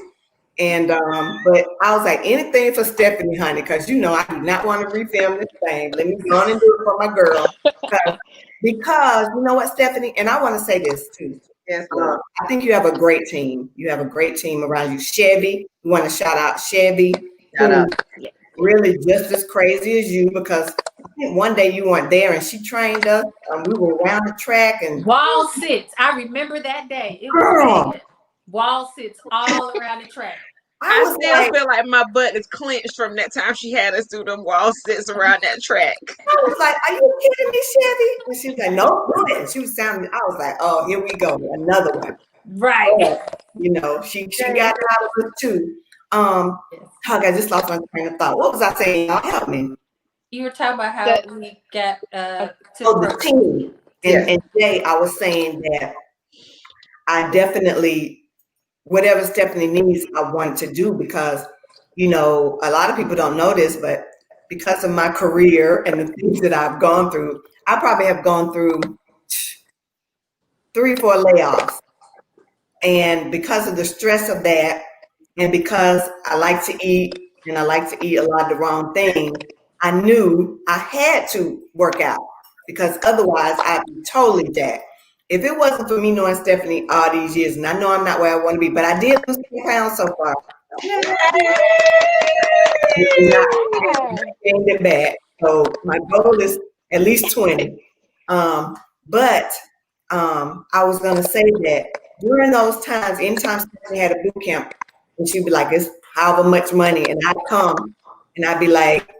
And but I was like, anything for Stephanie, honey, because I do not want to refilm this thing. Let me go on and do it for my girl. Because you know what, Stephanie, and I want to say this too. Yes, Lord. I think you have a great team. You have a great team around you. Chevy, we want to shout out Chevy, Shout out. really just as crazy as you, because I think one day you weren't there and she trained us. We were around the track and Wall sits. I remember that day. It Girl. was bad. Wall sits all around the track. I I was still like, feel like my butt is clenched from that time she had us do them wall sits around that track. are you kidding me, Chevy? And she was like, no, do it. And she was sounding, I was like, oh, here we go, another one. Right. You know, she got out of it too. Hug, I just lost my train of thought. What was I saying? Y'all help me. You were talking about how we got to The team. And Jay, I was saying that I definitely, whatever Stephanie needs, I want to do, because, you know, a lot of people don't know this, but because of my career and the things that I've gone through, I probably have gone through 3 or 4 layoffs. And because of the stress of that, and because I like to eat and I like to eat a lot of the wrong things, I knew I had to work out, because otherwise I'd be totally jacked. If it wasn't for me knowing Stephanie all these years, and I know I'm not where I want to be, but I did lose 10 pounds so far. Gained it back. So my goal is at least 20. But I was gonna say that during those times, anytime Stephanie had a boot camp, and she'd be like, "It's however much money," and I'd come and I'd be like,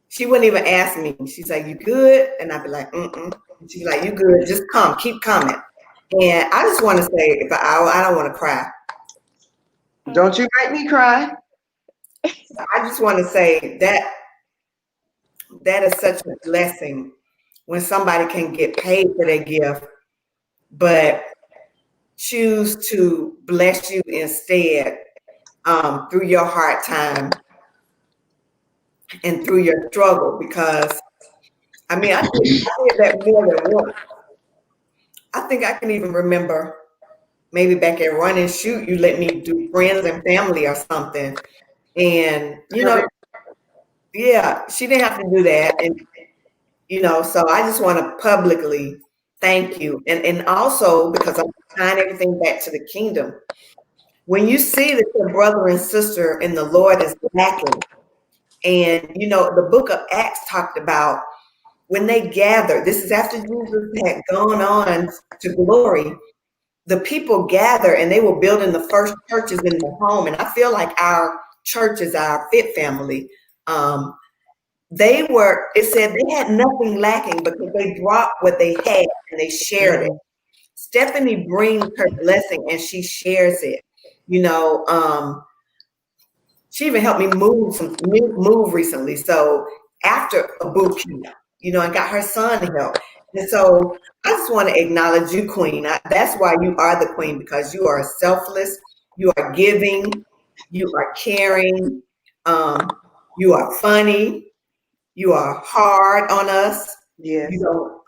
she wouldn't even ask me. She's like, "You good?" And I'd be like, "Mm-mm." And she'd be like, "You good? Just come, keep coming." And I just want to say, I don't want to cry. Don't you make me cry. I just want to say that is such a blessing when somebody can get paid for their gift, but choose to bless you instead, through your hard time and through your struggle. Because I mean, I did that more than once. I think I can even remember maybe back at Run and Shoot, you let me do friends and family or something. And, you know, yeah, she didn't have to do that. And, you know, so I just want to publicly thank you. And also, because I'm tying everything back to the kingdom, when you see that your brother and sister in the Lord is lacking, and, you know, the book of Acts talked about when they gathered, this is after Jesus had gone on to glory, the people gathered and they were building the first churches in the home. And I feel like our church is our fit family. It said they had nothing lacking because they brought what they had and they shared it. Stephanie brings her blessing and she shares it. You know, she even helped me move recently. So after a boot camp, you know, and got her son help. And so I just want to acknowledge you, Queen. That's why you are the queen, because you are selfless, you are giving, you are caring, you are funny, you are hard on us. Yes. You don't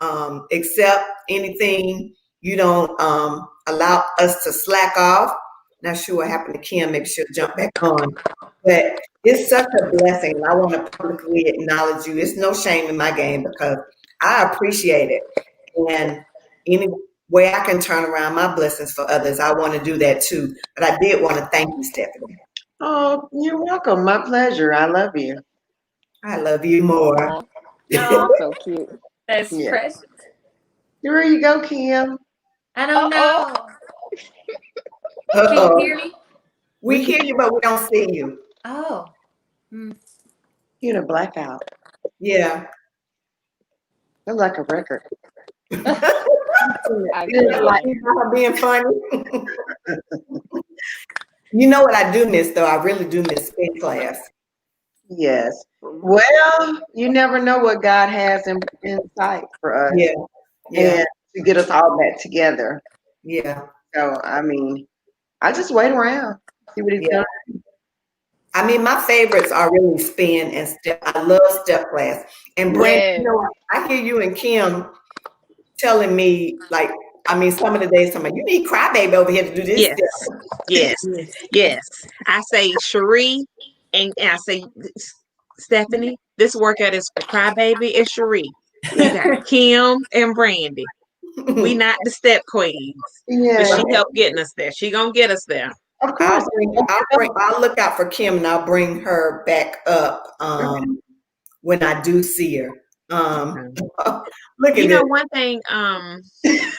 accept anything. You don't allow us to slack off. Not sure what happened to Kim. Maybe she'll jump back on. But it's such a blessing. And I want to publicly acknowledge you. It's no shame in my game, because I appreciate it. And any way I can turn around my blessings for others, I want to do that too. But I did want to thank you, Stephanie. Oh, you're welcome. My pleasure. I love you. I love you more. Oh, So cute. that's Yeah. precious. Here you go, Kim. I don't know. Can Uh-oh. you hear me? We hear you, but we don't see you. Oh. You're in a blackout. Yeah. That's like a record. I Like being funny. You know what I do miss, though? I really do miss spin class. Yes. Well, you never know what God has in sight for us. Yeah. Yeah. And to get us all back together. Yeah. So, I mean, I just wait around, see what he's Yeah. doing. I mean, my favorites are really spin and step. I love step class. And Brandon, Yes. you know, I hear you and Kim telling me, like, I mean, some of the days, somebody, you need Crybaby over here to do this Yes. step. Yes. I say Cherie, and I say Stephanie. This workout is for Crybaby and Cherie. We got Kim and Brandy. We not the step queens, but Yeah, she helped getting us there. She gonna get us there. of course. I'll look out for Kim and I'll bring her back up when I do see her. Look You at know this. one thing, I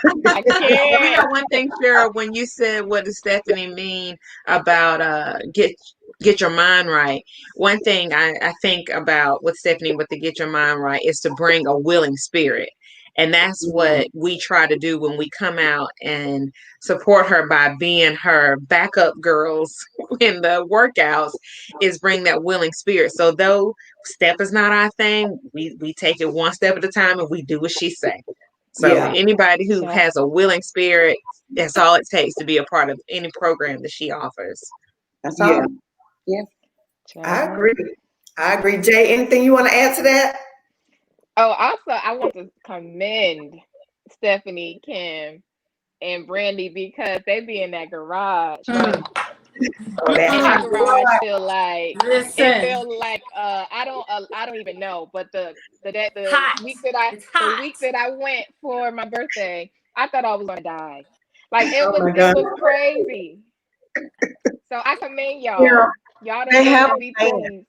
you can't. know one thing, Cheryl, when you said what does Stephanie mean about get your mind right. One thing I think about with Stephanie with the get your mind right is to bring a willing spirit. And that's what we try to do when we come out and support her by being her backup girls in the workouts, is bring that willing spirit. So though step is not our thing, we take it one step at a time and we do what she say. So Yeah. anybody who Yeah. has a willing spirit, that's all it takes to be a part of any program that she offers. That's Yeah. all. I agree. I agree. Jay, anything you want to add to that? Oh, also, I want to commend Stephanie, Kim, and Brandy because they be in that garage. Mm. Oh, that And hot that garage feel like it Listen, feel like I don't even know, but the hot. week that I It's the hot. week that I went for my birthday, I thought I was gonna die. Like it Oh was my it God. was crazy. So I commend y'all. Yeah. Y'all They done have been a fan. MVPs.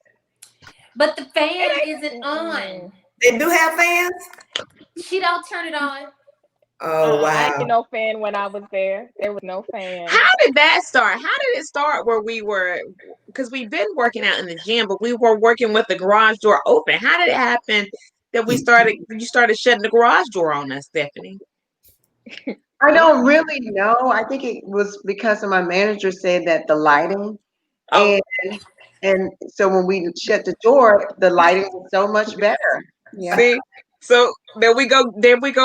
But the fan It isn't on. They do have fans? She don't turn it on. Oh, I wow. ain't no fan when I was there. There was no fan. How did that start? How did it start where we were, because we've been working out in the gym, but we were working with the garage door open. How did it happen that you started shutting the garage door on us, Stephanie? I don't really know. I think it was because of my manager said that the lighting, Oh. and so when we shut the door, the lighting was so much better. Yeah. See, so there we go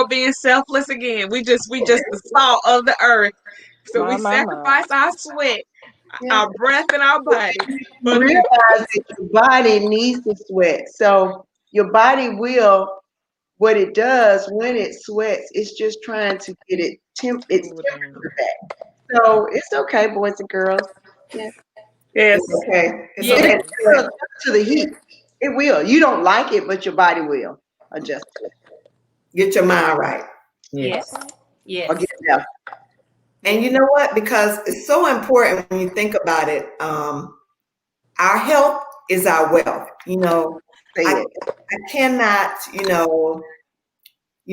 being selfless again. We just the salt of the earth. So we My. sacrifice our sweat, Yeah. our breath, and our body. You realize that your body needs to sweat. So your body will, what it does when it sweats, it's just trying to get its Cool temperature back. So it's okay, boys and girls. Yes. It's okay. It's Yeah. okay. It will adjust to the heat. It will. You don't like it, but your body will adjust to it. Get your mind right. Yes. Yes. Or get it out. And you know what? Because it's so important when you think about it. Our health is our wealth. You know, Say I it. cannot,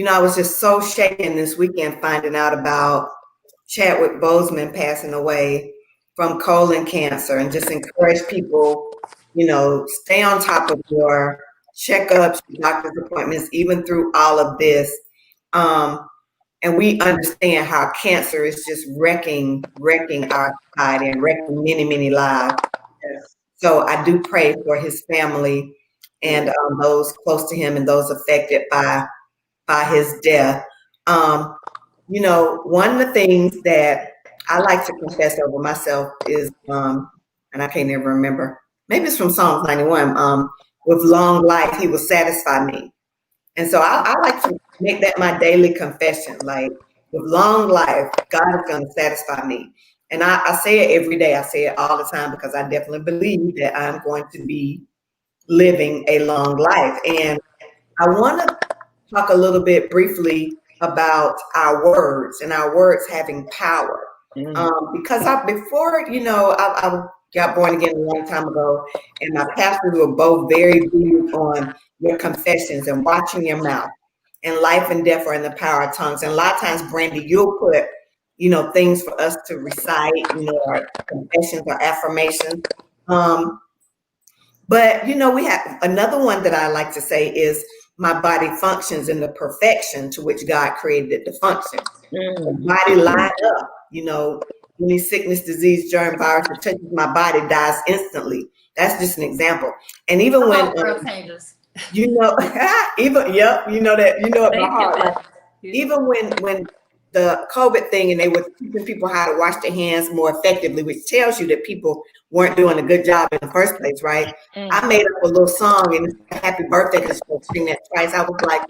I was just so shaken this weekend finding out about Chadwick Boseman passing away from colon cancer, and just encourage people, stay on top of your checkups, your doctor's appointments, even through all of this. And we understand how cancer is just wrecking our society and wrecking many, many lives. Yes. So I do pray for his family and those close to him and those affected by his death. One of the things that I like to confess over myself is, and I can't ever remember, maybe it's from Psalms 91, with long life, he will satisfy me. And so I like to make that my daily confession, like with long life, God is going to satisfy me. And I say it every day. I say it all the time because I definitely believe that I'm going to be living a long life. And I want to talk a little bit briefly about our words and our words having power. Because before I got born again a long time ago, and my pastors were both very big on your confessions and watching your mouth, and life and death are in the power of tongues. And a lot of times, Brandy, you'll put, things for us to recite, our confessions or affirmations. But we have another one that I like to say is my body functions in the perfection to which God created it to function. The body lined up, any sickness, disease, germ, virus that touches my body dies instantly. That's just an example. And even when World changes. even even when the COVID thing and they were teaching people how to wash their hands more effectively, which tells you that people weren't doing a good job in the first place, right? I made up a little song, and it's happy birthday because I sing that twice. I was like,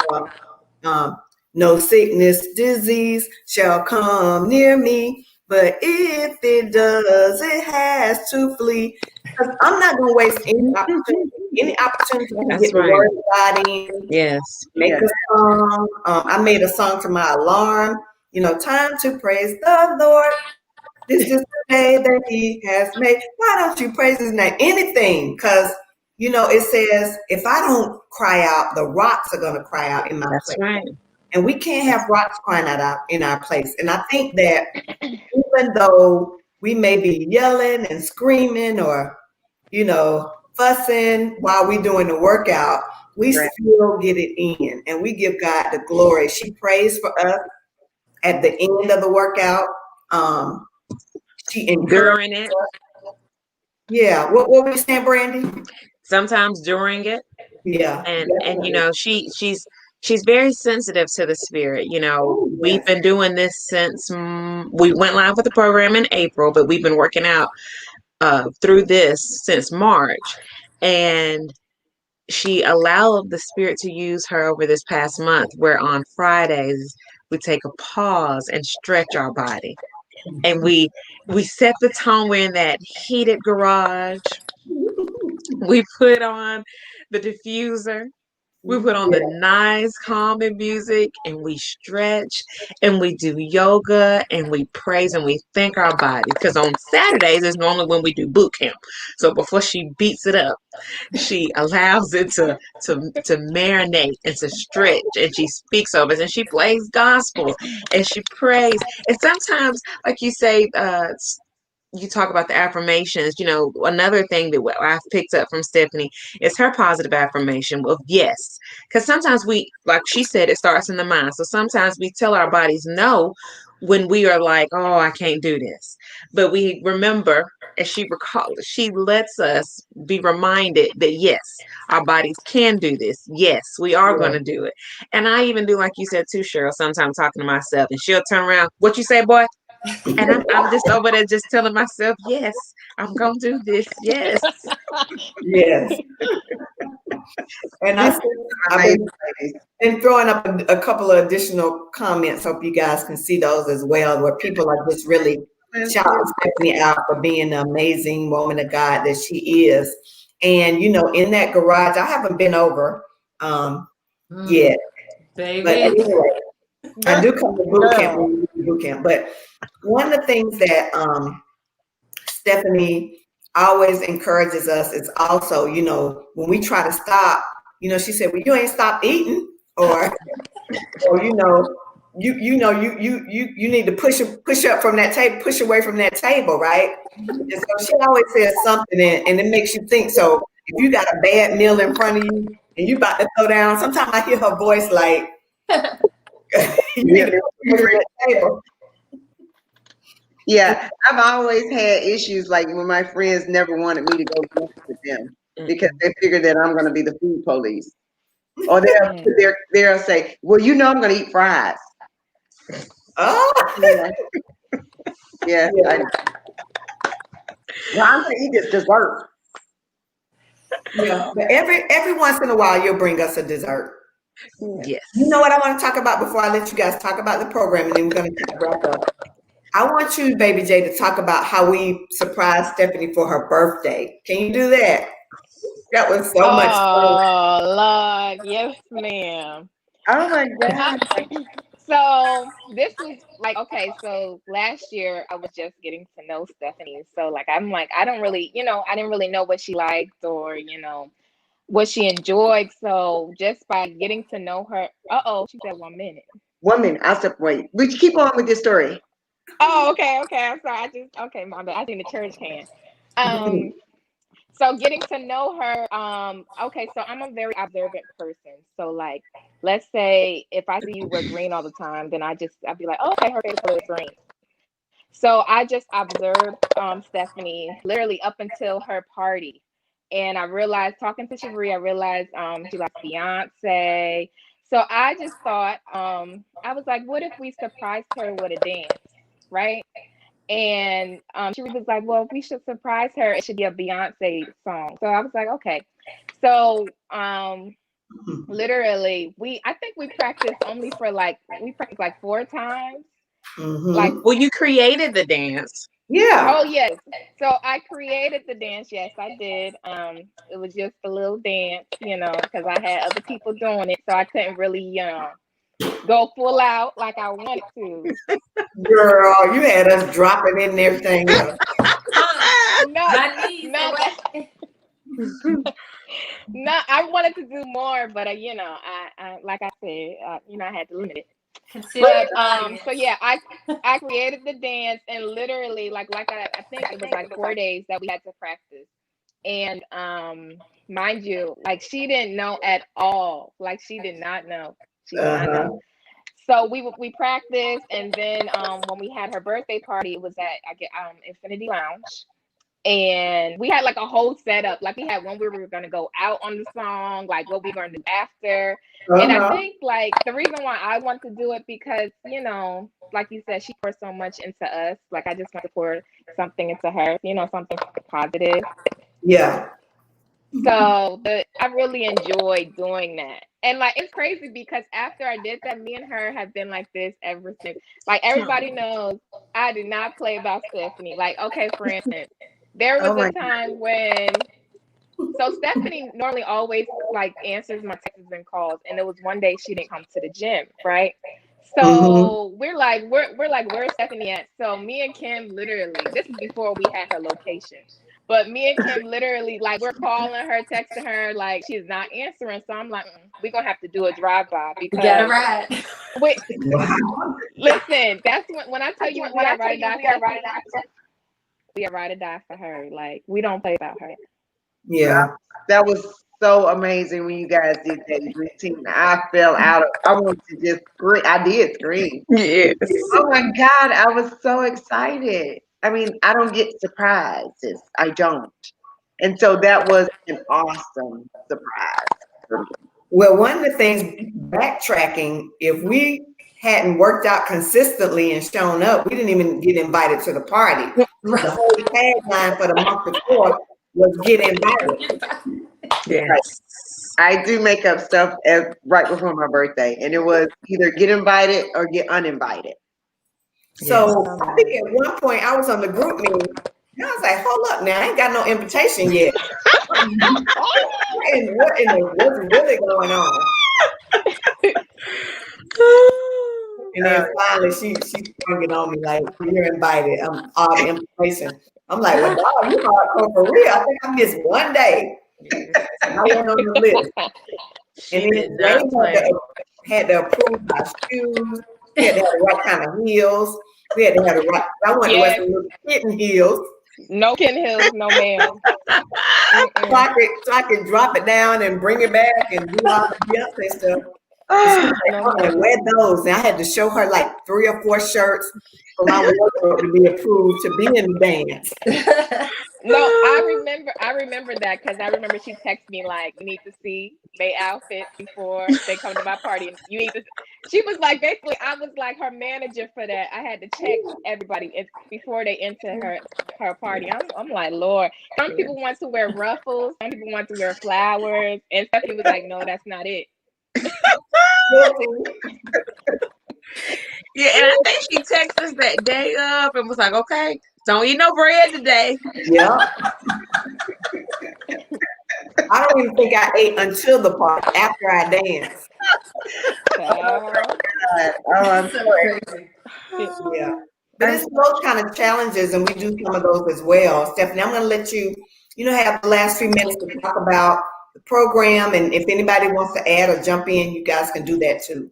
no sickness, disease shall come near me. but if it does, it has to flee. 'Cause I'm not gonna waste any opportunity to That's get the right. word of God in, Yes. make Yeah. a song. I made a song to my alarm. Time to praise the Lord. This is the day that He has made. Why don't you praise His name? Anything, because it says if I don't cry out, the rocks are gonna cry out in my That's place, right. and we can't have rocks crying out in our place. And I think that even though we may be yelling and screaming or fussing while we doing the workout, we Right. still get it in, and we give God the glory. She prays for us at the end of the workout. She encouraged During it, us. Yeah. What were you saying, Brandy? sometimes during it, Yeah, and definitely. she's very sensitive to the spirit. Oh, We've yes. been doing this since we went live with the program in April, but we've been working out through this since March, and she allowed the spirit to use her over this past month, where on Fridays we take a pause and stretch our body, and we set the tone. We're in that heated garage. We put on the diffuser. We put on the Yeah. nice calming music, and we stretch and we do yoga and we praise and we thank our bodies. Because on Saturdays is normally when we do boot camp. So before she beats it up, she allows it to marinate and to stretch, and she speaks over us, and she plays gospel and she prays. And sometimes, like you say, you talk about the affirmations. Another thing that I've picked up from Stephanie is her positive affirmation of yes. Because sometimes we, like she said, it starts in the mind. So sometimes we tell our bodies no when we are like, oh, I can't do this. But we remember, and she lets us be reminded that yes, our bodies can do this. Yes, we are going Yeah. to do it. And I even do, like you said too, Cheryl, sometimes talking to myself, and she'll turn around, what you say, boy? And I'm just over there just telling myself, yes, I'm gonna do this. Yes. Yes. And This is I've amazing, ladies. been throwing up a couple of additional comments. Hope you guys can see those as well, where people are just really shouting Stephanie out for being the amazing woman of God that she is. And in that garage, I haven't been over yet, but Baby. anyway, I do come to boot camp Girl. when we do boot camp. But one of the things that Stephanie always encourages us is also, when we try to stop, she said, "Well, you ain't stopped eating," or you need to push up from that table, push away from that table, right? And so she always says something, and it makes you think. So if you got a bad meal in front of you and you about to throw down, sometimes I hear her voice like, "You need to push away from that table." Yeah, I've always had issues like when my friends never wanted me to go lunch with them because they figure that I'm going to be the food police, or they'll say, "Well, I'm going to eat fries." Oh, Yeah, yeah. well, I'm going to eat this dessert. Yeah, but every once in a while you'll bring us a dessert. Yes. You know what I want to talk about before I let you guys talk about the program, and then we're going to wrap up. I want you, Baby J, to talk about how we surprised Stephanie for her birthday. Can you do that? That was so much fun. Oh, Lord. Yes, ma'am. Oh my Uh, God. so this was like, okay, so last year I was just getting to know Stephanie. So I'm like, I don't really, I didn't really know what she liked or, what she enjoyed. So just by getting to know her, she said 1 minute. 1 minute. I'll separate. We keep on with this story. Oh, okay. I'm sorry. Okay, my bad. I seen the church hand. Um, so getting to know her, okay, so I'm a very observant person. So let's say if I see you wear green all the time, then I'd be like, oh, okay, her favorite color is green. So I just observed Stephanie literally up until her party. And I realized talking to Cherie, I realized she likes Beyonce. So I just thought, I was like, what if we surprised her with a dance, right? And she was like, well, if we should surprise her, it should be a Beyonce song. So I was like, okay. So literally I think we practiced only for we practiced 4 times. Mhm. Well, you created the dance. Yeah. Oh yes. So I created the dance. Yes, I did. It was just a little dance, because I had other people doing it, so I couldn't really, go full out like I wanted to. Girl, you had us dropping in and everything else. No, My knees. no, no. I wanted to do more, but I like I said, I had to limit it. Consider But the audience. so yeah, I created the dance, and literally I think it was like 4 days that we had to practice. And mind you, like she didn't know at all. Like she did not know. She did not know. Uh-huh. So we practiced, and then when we had her birthday party, it was at Infinity Lounge, and we had like a whole setup. Like we had when we were gonna go out on the song, like what we were gonna do after. And I Uh-huh. think like the reason why I want to do it because like you said, she poured so much into us. Like I just want to pour something into her, something positive. Yeah. So I really enjoyed doing that. And like it's crazy because after I did that, me and her have been like this ever since. Like everybody knows I do not play about Stephanie. Like, okay, for instance, there was Oh my a time when Stephanie normally always like answers my texts and calls, and there was one day she didn't come to the gym, right? Mhm. So where's Stephanie at? So me and Kim literally, this is before we had her location. But me and Kim literally, like, we're calling her, texting her, like, she's not answering. So I'm like, we're going to have to do a drive-by You gotta because, ride. wait, Wow. listen, that's when I tell you we are ride or die for Stephanie, we are ride or die for her. Like, we don't play about her. Yeah. That was so amazing when you guys did that routine. I fell out of, I wanted to just scream. I did scream. Yes. Oh my God, I was so excited. I mean, I don't get surprises. I don't. And so that was an awesome surprise. Well, one of the things backtracking, if we hadn't worked out consistently and shown up, we didn't even get invited to the party. The whole tagline for the month before was get invited. Yes. I do make up stuff right before my birthday, and it was either get invited or get uninvited. So I think at one point I was on the group meeting and I was like, hold up now, I ain't got no invitation yet. And what's really going on? And then finally she sprung it on me like, you're invited. All the invitation. I'm like, well, dog, you hardcore for real. I think I missed one day. I went on the list. She And did then not play. had to approve my shoes. We had to have the right kind of heels. We had to have the right. I wanted to wear some little kitten heels. No Ken Hills, no ma'am. So I could drop it down and bring it back and do all the Beyonce stuff. And she was like, oh, wear those. And I had to show her like 3 or 4 shirts for my wardrobe to be approved to be in the dance. No, I remember that because I remember she texted me like, "You need to see their outfits before they come to my party. And you need to." She was like, basically, I was like her manager for that. I had to check everybody before they enter her party. I'm like, Lord. Some people want to wear ruffles. Some people want to wear flowers. And Stephanie was like, no, that's not it. Yeah, and I think she texted us that day up and was like, okay, don't eat no bread today. Yeah. I don't even think I ate until the party after I danced. I'm so crazy. Yeah. But it's those kind of challenges, and we do some of those as well. Stephanie, I'm going to let you, have the last few minutes to talk about the program, and if anybody wants to add or jump in, you guys can do that too.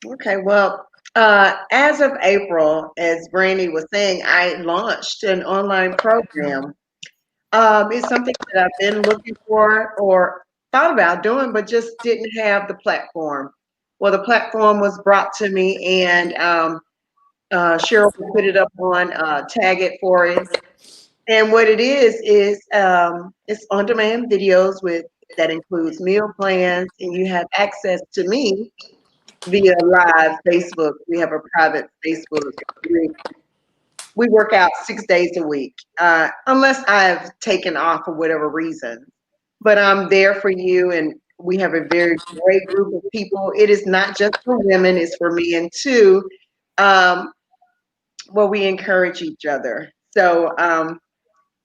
Okay, well, as of April, as Brandy was saying, I launched an online program. It's something that I've been looking for or thought about doing, but just didn't have the platform. Well, the platform was brought to me, and Cheryl put it up on Tag It for it. And what it is it's on-demand videos that includes meal plans, and you have access to me via live Facebook. We have a private Facebook group. We work out 6 days a week, unless I've taken off for whatever reason. But I'm there for you, and we have a very great group of people. It is not just for women; it's for men too. well, we encourage each other. So,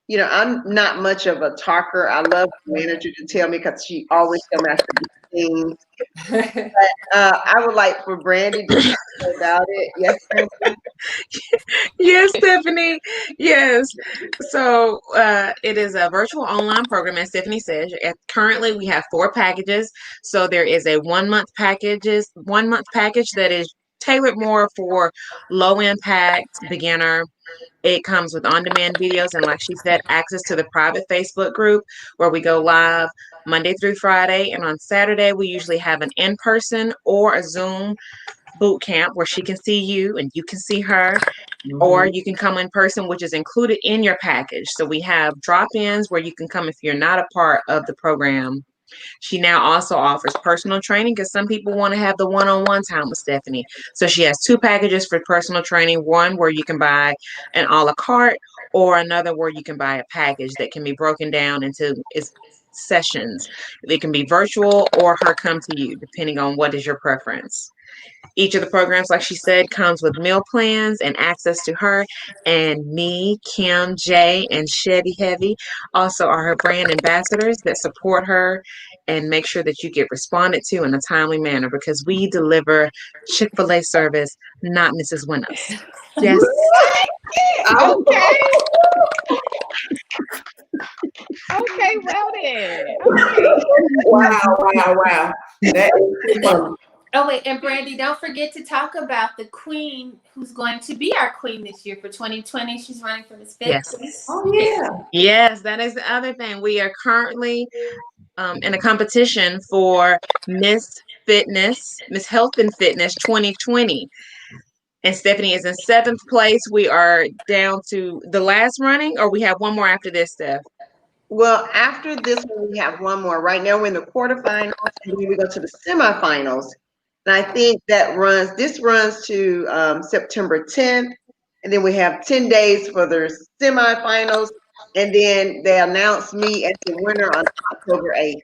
you know, I'm not much of a talker. I love the manager to tell me because she always tell me I should do things. I would like for Brandy to talk about it. Yes, Brandy? Yes, Stephanie. Yes. So it is a virtual online program, as Stephanie said. Currently, we have 4 packages. So there is a 1 month package that is tailored more for low impact beginner. It comes with on-demand videos and, like she said, access to the private Facebook group where we go live Monday through Friday. And on Saturday, we usually have an in-person or a Zoom boot camp where she can see you and you can see her, or you can come in person, which is included in your package. So we have drop-ins where you can come if you're not a part of the program. She now also offers personal training because some people want to have the one-on-one time with Stephanie. So she has 2 packages for personal training, one where you can buy an a la carte, or another where you can buy a package that can be broken down into its sessions. It can be virtual or her come to you, depending on what is your preference. Each of the programs, like she said, comes with meal plans and access to her. And me, Kim, Jay, and Chevy Heavy also are her brand ambassadors that support her and make sure that you get responded to in a timely manner because we deliver Chick-fil-A service, not Mrs. Winners. Yes. Okay. Okay, well then. Okay. Wow. That is fun. Oh wait, and Brandy, don't forget to talk about the queen who's going to be our queen this year for 2020. She's running for Miss Yes. Fitness. Oh yeah. Yes, that is the other thing. We are currently in a competition for Miss Health and Fitness 2020. And Stephanie is in 7th place. We are down to the last running, or we have one more after this, Steph? Well, after this one, we have one more. Right now, we're in the quarterfinals, and then we go to the semifinals. And I think this runs to September 10th, and then we have 10 days for the semifinals, and then they announce me as the winner on October 8th.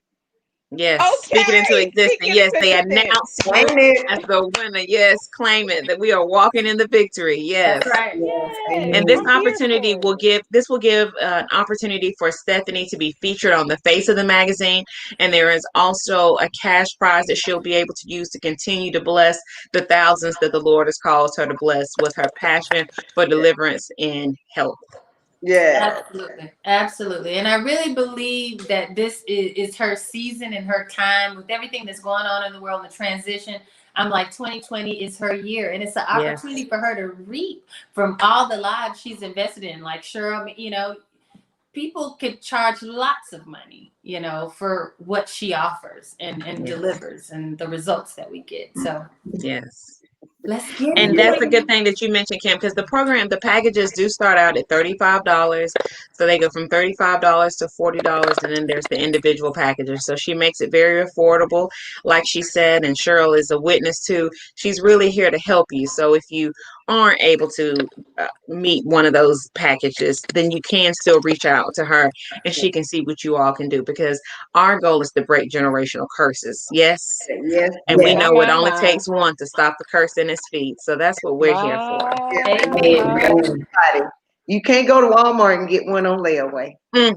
Yes, Okay, speaking into existence. speaking Yes, into they existence. announced Claim you it. as the winner. Yes, claim it that we are walking in the victory. Yes. That's right. Yes. And this I'm here opportunity for will give an opportunity for Stephanie to be featured on the face of the magazine. And there is also a cash prize that she'll be able to use to continue to bless the thousands that the Lord has caused her to bless with her passion for deliverance in health. Yeah. Absolutely. And I really believe that this is her season and her time with everything that's going on in the world, the transition. I'm like, 2020 is her year, and it's an opportunity for her to reap from all the lives she's invested in. Like Cheryl, you know, people could charge lots of money, you know, for what she offers and delivers and the results that we get. So Yes. let's get And it. that's a good thing that you mentioned, Kim, because the packages do start out at $35. So they go from $35 to $40, and then there's the individual packages. So she makes it very affordable, like she said, and Cheryl is a witness too. She's really here to help you. So if you aren't able to meet one of those packages, then you can still reach out to her and she can see what you all can do, because our goal is to break generational curses. Yes. Yes. And we yes. know it only My. takes one to stop the curse in his feet. So that's what we're here for. Amen. You can't go to Walmart and get one on layaway. Mm.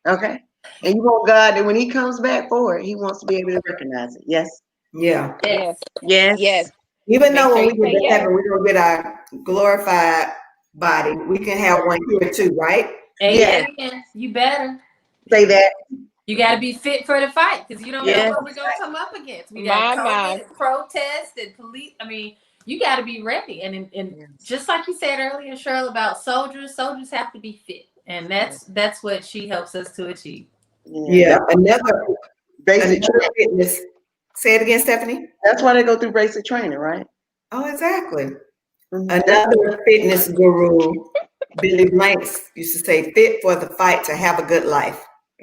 Okay. And you want God that when he comes back for it, he wants to be able to recognize it. Yes. Yeah. Yes. Yes. Yes. Even Make though sure when you we say get to yes. heaven, we're gonna get our glorified body. We can have one here too, right? Amen. You better. Say that. You got to be fit for the fight because you don't Yes. know what we're going to come up against. We got My. COVID, protests, and police. I mean, you got to be ready. And just like you said earlier, Cheryl, about soldiers have to be fit. And that's what she helps us to achieve. Yeah. Another Basic training. fitness. Say it again, Stephanie. That's why they go through basic training, right? Oh, exactly. Mhm. Another fitness guru, Billy Blanks, used to say, "Fit for the fight to have a good life."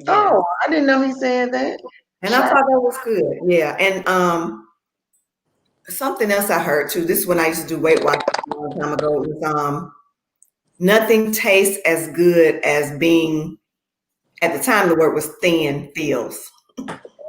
Oh, I didn't know he said that. And I thought that was good. Yeah. And something else I heard too. This is when I used to do Weight Watchers a long time ago. Was nothing tastes as good as being, at the time the word was thin, feels.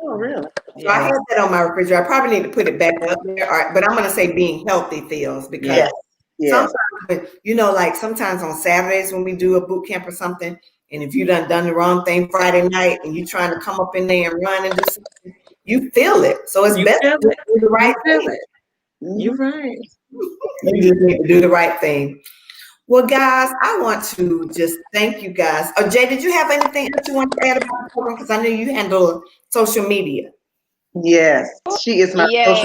Oh, really? So I had that on my refrigerator. I probably need to put it back up there, but I'm going to say being healthy feels, because Yes. Sometimes, like sometimes on Saturdays when we do a boot camp or something, and if you done the wrong thing Friday night and you trying to come up in there and run and do something, you feel it. So it's You best feel to it. do the right You feel thing. it. Mhm. You're right. You just need to do the right thing. Well, guys, I want to just thank you guys. Oh, Jay, did you have anything else you want to add about the program? Because I know you handle social media. Yes. She is my social Yes.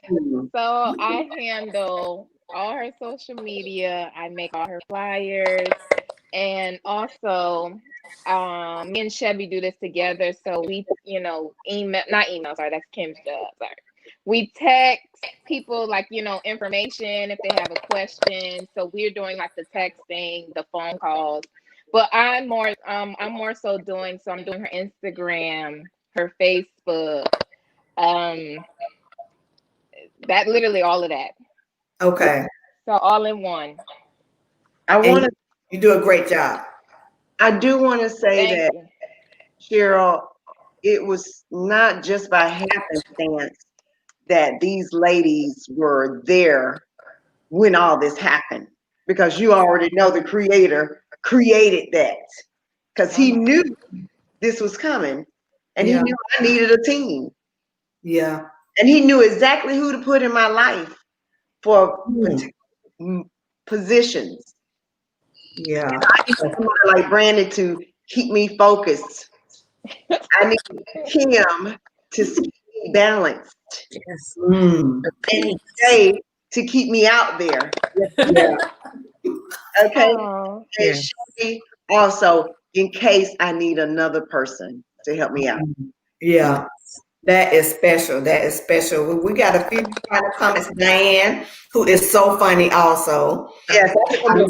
media. So I handle all her social media. I make all her flyers. And also, me and Chevy do this together. So we, email, not email, sorry, that's Kim's job. Sorry. We text people like, information if they have a question. So we're doing like the texting, the phone calls. But I'm more so doing, so I'm doing her Instagram, her Facebook, um, that literally all of that. Okay. So all in one. I want to. You do a great job. I do want to say Thank that, you. Cheryl, it was not just by happenstance that these ladies were there when all this happened, because you already know the creator created that, because he knew this was coming, and he Yeah. knew I needed a team, Yeah. and he knew exactly who to put in my life for positions. Yeah. I need someone like Brandon to keep me focused. I need Kim to keep me balanced, Yes. Mm. and Jay to keep me out there. Yeah. Okay. Oh, And Yes. Shelby also, in case I need another person to help me out. Yeah. That is special. That is special. We got a few kind of comments. Diane, who is so funny also. Yes, I'm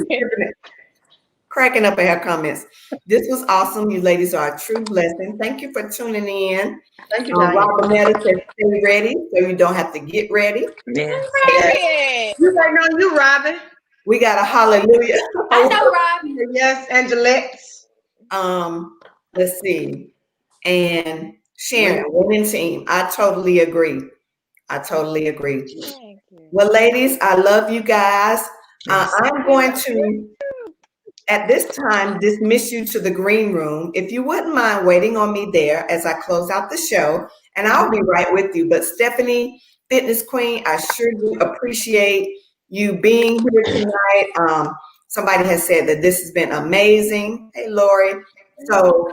cracking up at her comments. This was awesome. You ladies are a true blessing. Thank you for tuning in. thank you, Diane. Robinetta said, stay ready so you don't have to get ready. Yes. right. You waiting on you, Robin. We got a hallelujah. I know, Rob. Yes, Angelette. Let's see. And Sharon, winning team. I totally agree. I totally agree. Thank you. Well, ladies, I love you guys. Yes. I'm going to, at this time, dismiss you to the green room. If you wouldn't mind waiting on me there as I close out the show, and I'll be right with you. But Stephanie, Fitness Queen, I sure do appreciate you being here tonight. Somebody has said that this has been amazing. Hey, Lori. So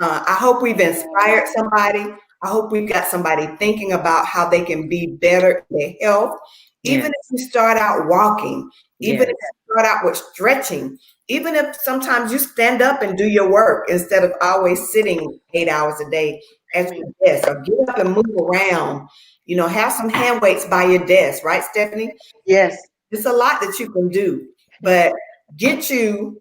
I hope we've inspired somebody. I hope we've got somebody thinking about how they can be better in their health. Even if you start out walking, even if you start out with stretching, even if sometimes you stand up and do your work instead of always sitting 8 hours a day at your desk, or get up and move around, have some hand weights by your desk, right, Stephanie? Yes. It's a lot that you can do, but get in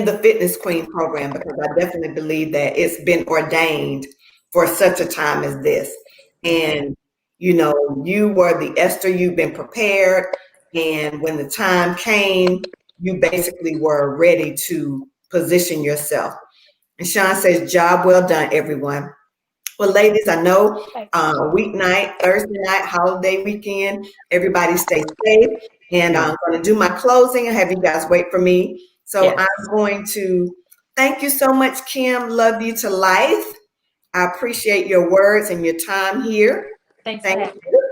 the Fitness Queen program, because I definitely believe that it's been ordained for such a time as this. And, you were the Esther, you've been prepared. And when the time came, you basically were ready to position yourself. And Sean says, job well done, everyone. Well, ladies, I know weeknight, Thursday night, holiday weekend, everybody stay safe. And I'm going to do my closing and have you guys wait for me. So I'm going to thank you so much, Kim. Love you to life. I appreciate your words and your time here. Thanks Thank for having me. you.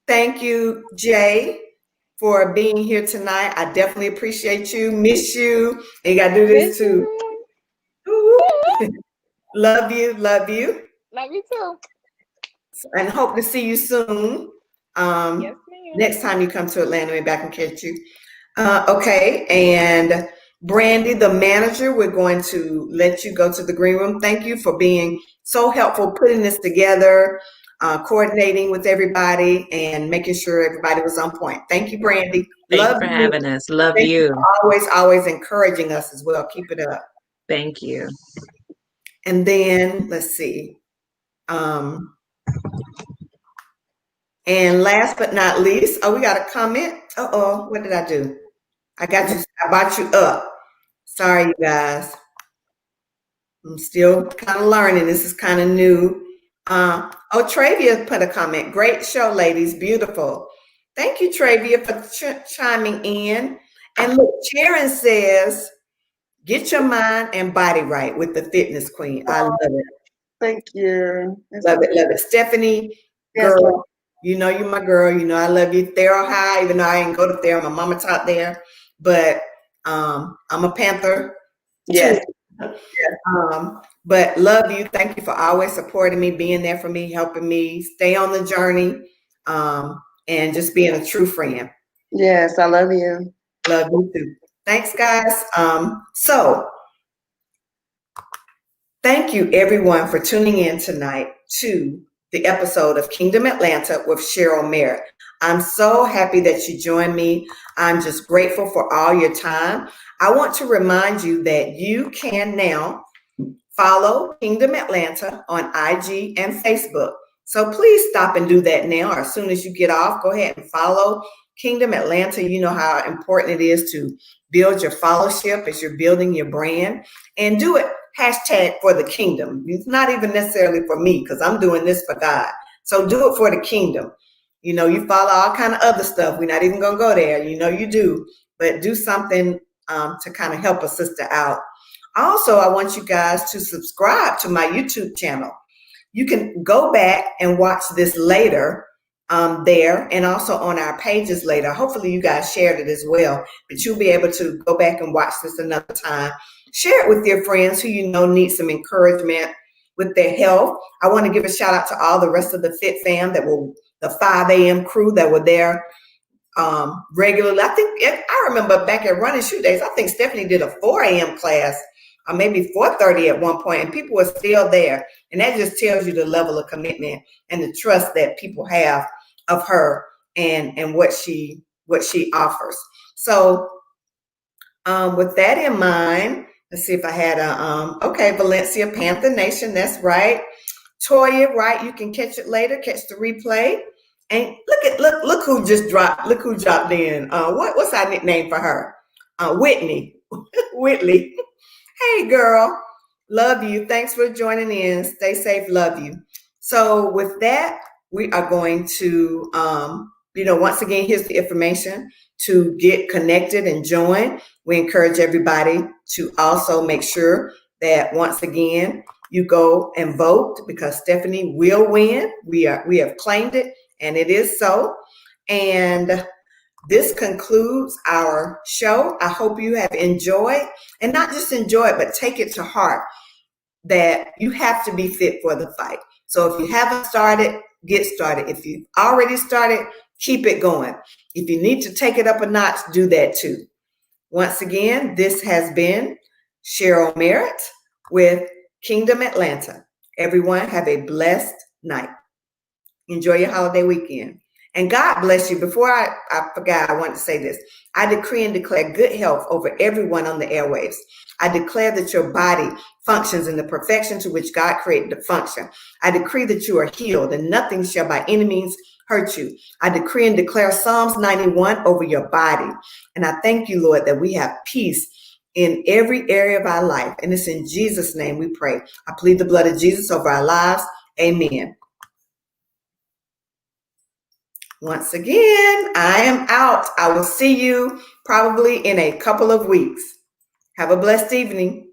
Thank you, Jay, for being here tonight. I definitely appreciate you. Miss you. And you got to do this too. Love you. Love you. Love you too. And hope to see you soon. Yes, ma'am. Next time you come to Atlanta, maybe I can catch you. Okay, and Brandy, the manager, we're going to let you go to the green room. Thank you for being so helpful, putting this together, coordinating with everybody, and making sure everybody was on point. Thank you, Brandy. Thank you for having us. Love Thank you. Always encouraging us as well. Keep it up. Thank you. And then let's see. And last but not least, we got a comment. What did I do? I brought you up. Sorry, you guys. I'm still kind of learning. This is kind of new. Oh, Travia put a comment. Great show, ladies. Beautiful. Thank you, Travia, for chiming in. And look, Sharon says, get your mind and body right with the fitness queen. I love it. Thank you. Love it, love it. Stephanie, Yes, girl, Lord. you know you're my girl. You know I love you. Thero High, even though I didn't go to Thero, my mama taught there. But I'm a Panther Yes. too. But love you. Thank you for always supporting me, being there for me, helping me stay on the journey, and just being a true friend. Yes, I love you. Love you too. Thanks, guys. So thank you everyone for tuning in tonight to the episode of Kingdom Atlanta with Cheryl Merritt. I'm so happy that you joined me. I'm just grateful for all your time. I want to remind you that you can now follow Kingdom Atlanta on IG and Facebook. So please stop and do that now, or as soon as you get off, go ahead and follow Kingdom Atlanta. You know how important it is to build your followership as you're building your brand, and do it hashtag for the kingdom. It's not even necessarily for me, because I'm doing this for God. So do it for the kingdom. You know, you follow all kind of other stuff. We're not even going to go there. You know, you do, but do something to kind of help a sister out. Also, I want you guys to subscribe to my YouTube channel. You can go back and watch this later there, and also on our pages later. Hopefully you guys shared it as well, but you'll be able to go back and watch this another time. Share it with your friends who you know need some encouragement with their health. I want to give a shout out to all the rest of the Fit Fam that were the 5 a.m. crew that were there regularly. I remember back at Running Shoe Days, I think Stephanie did a 4 a.m. class, or maybe 4:30 at one point, and people were still there. And that just tells you the level of commitment and the trust that people have of her and what she offers. So with that in mind, let's see if I had okay, Valencia, Panther Nation, that's right. Toya, right, you can catch it later, catch the replay. And look who just dropped, look who dropped in. What's our nickname for her? Whitney. Whitley. Hey girl, love you. Thanks for joining in. Stay safe, love you. So with that, we are going to, once again, here's the information to get connected and join. We encourage everybody to also make sure that once again, you go and vote, because Stephanie will win. We have claimed it, and it is so. And this concludes our show. I hope you have enjoyed, and not just enjoy it, but take it to heart that you have to be fit for the fight. So if you haven't started, get started. If you've already started, keep it going. If you need to take it up a notch, do that too. Once again, this has been Cheryl Merritt with Kingdom Atlanta. Everyone have a blessed night. Enjoy your holiday weekend. And God bless you. Before I forgot, I want to say this. I decree and declare good health over everyone on the airwaves. I declare that your body functions in the perfection to which God created to function. I decree that you are healed and nothing shall by any means hurt you. I decree and declare Psalms 91 over your body. And I thank you, Lord, that we have peace in every area of our life. And it's in Jesus' name we pray. I plead the blood of Jesus over our lives. Amen. Once again, I am out. I will see you probably in a couple of weeks. Have a blessed evening.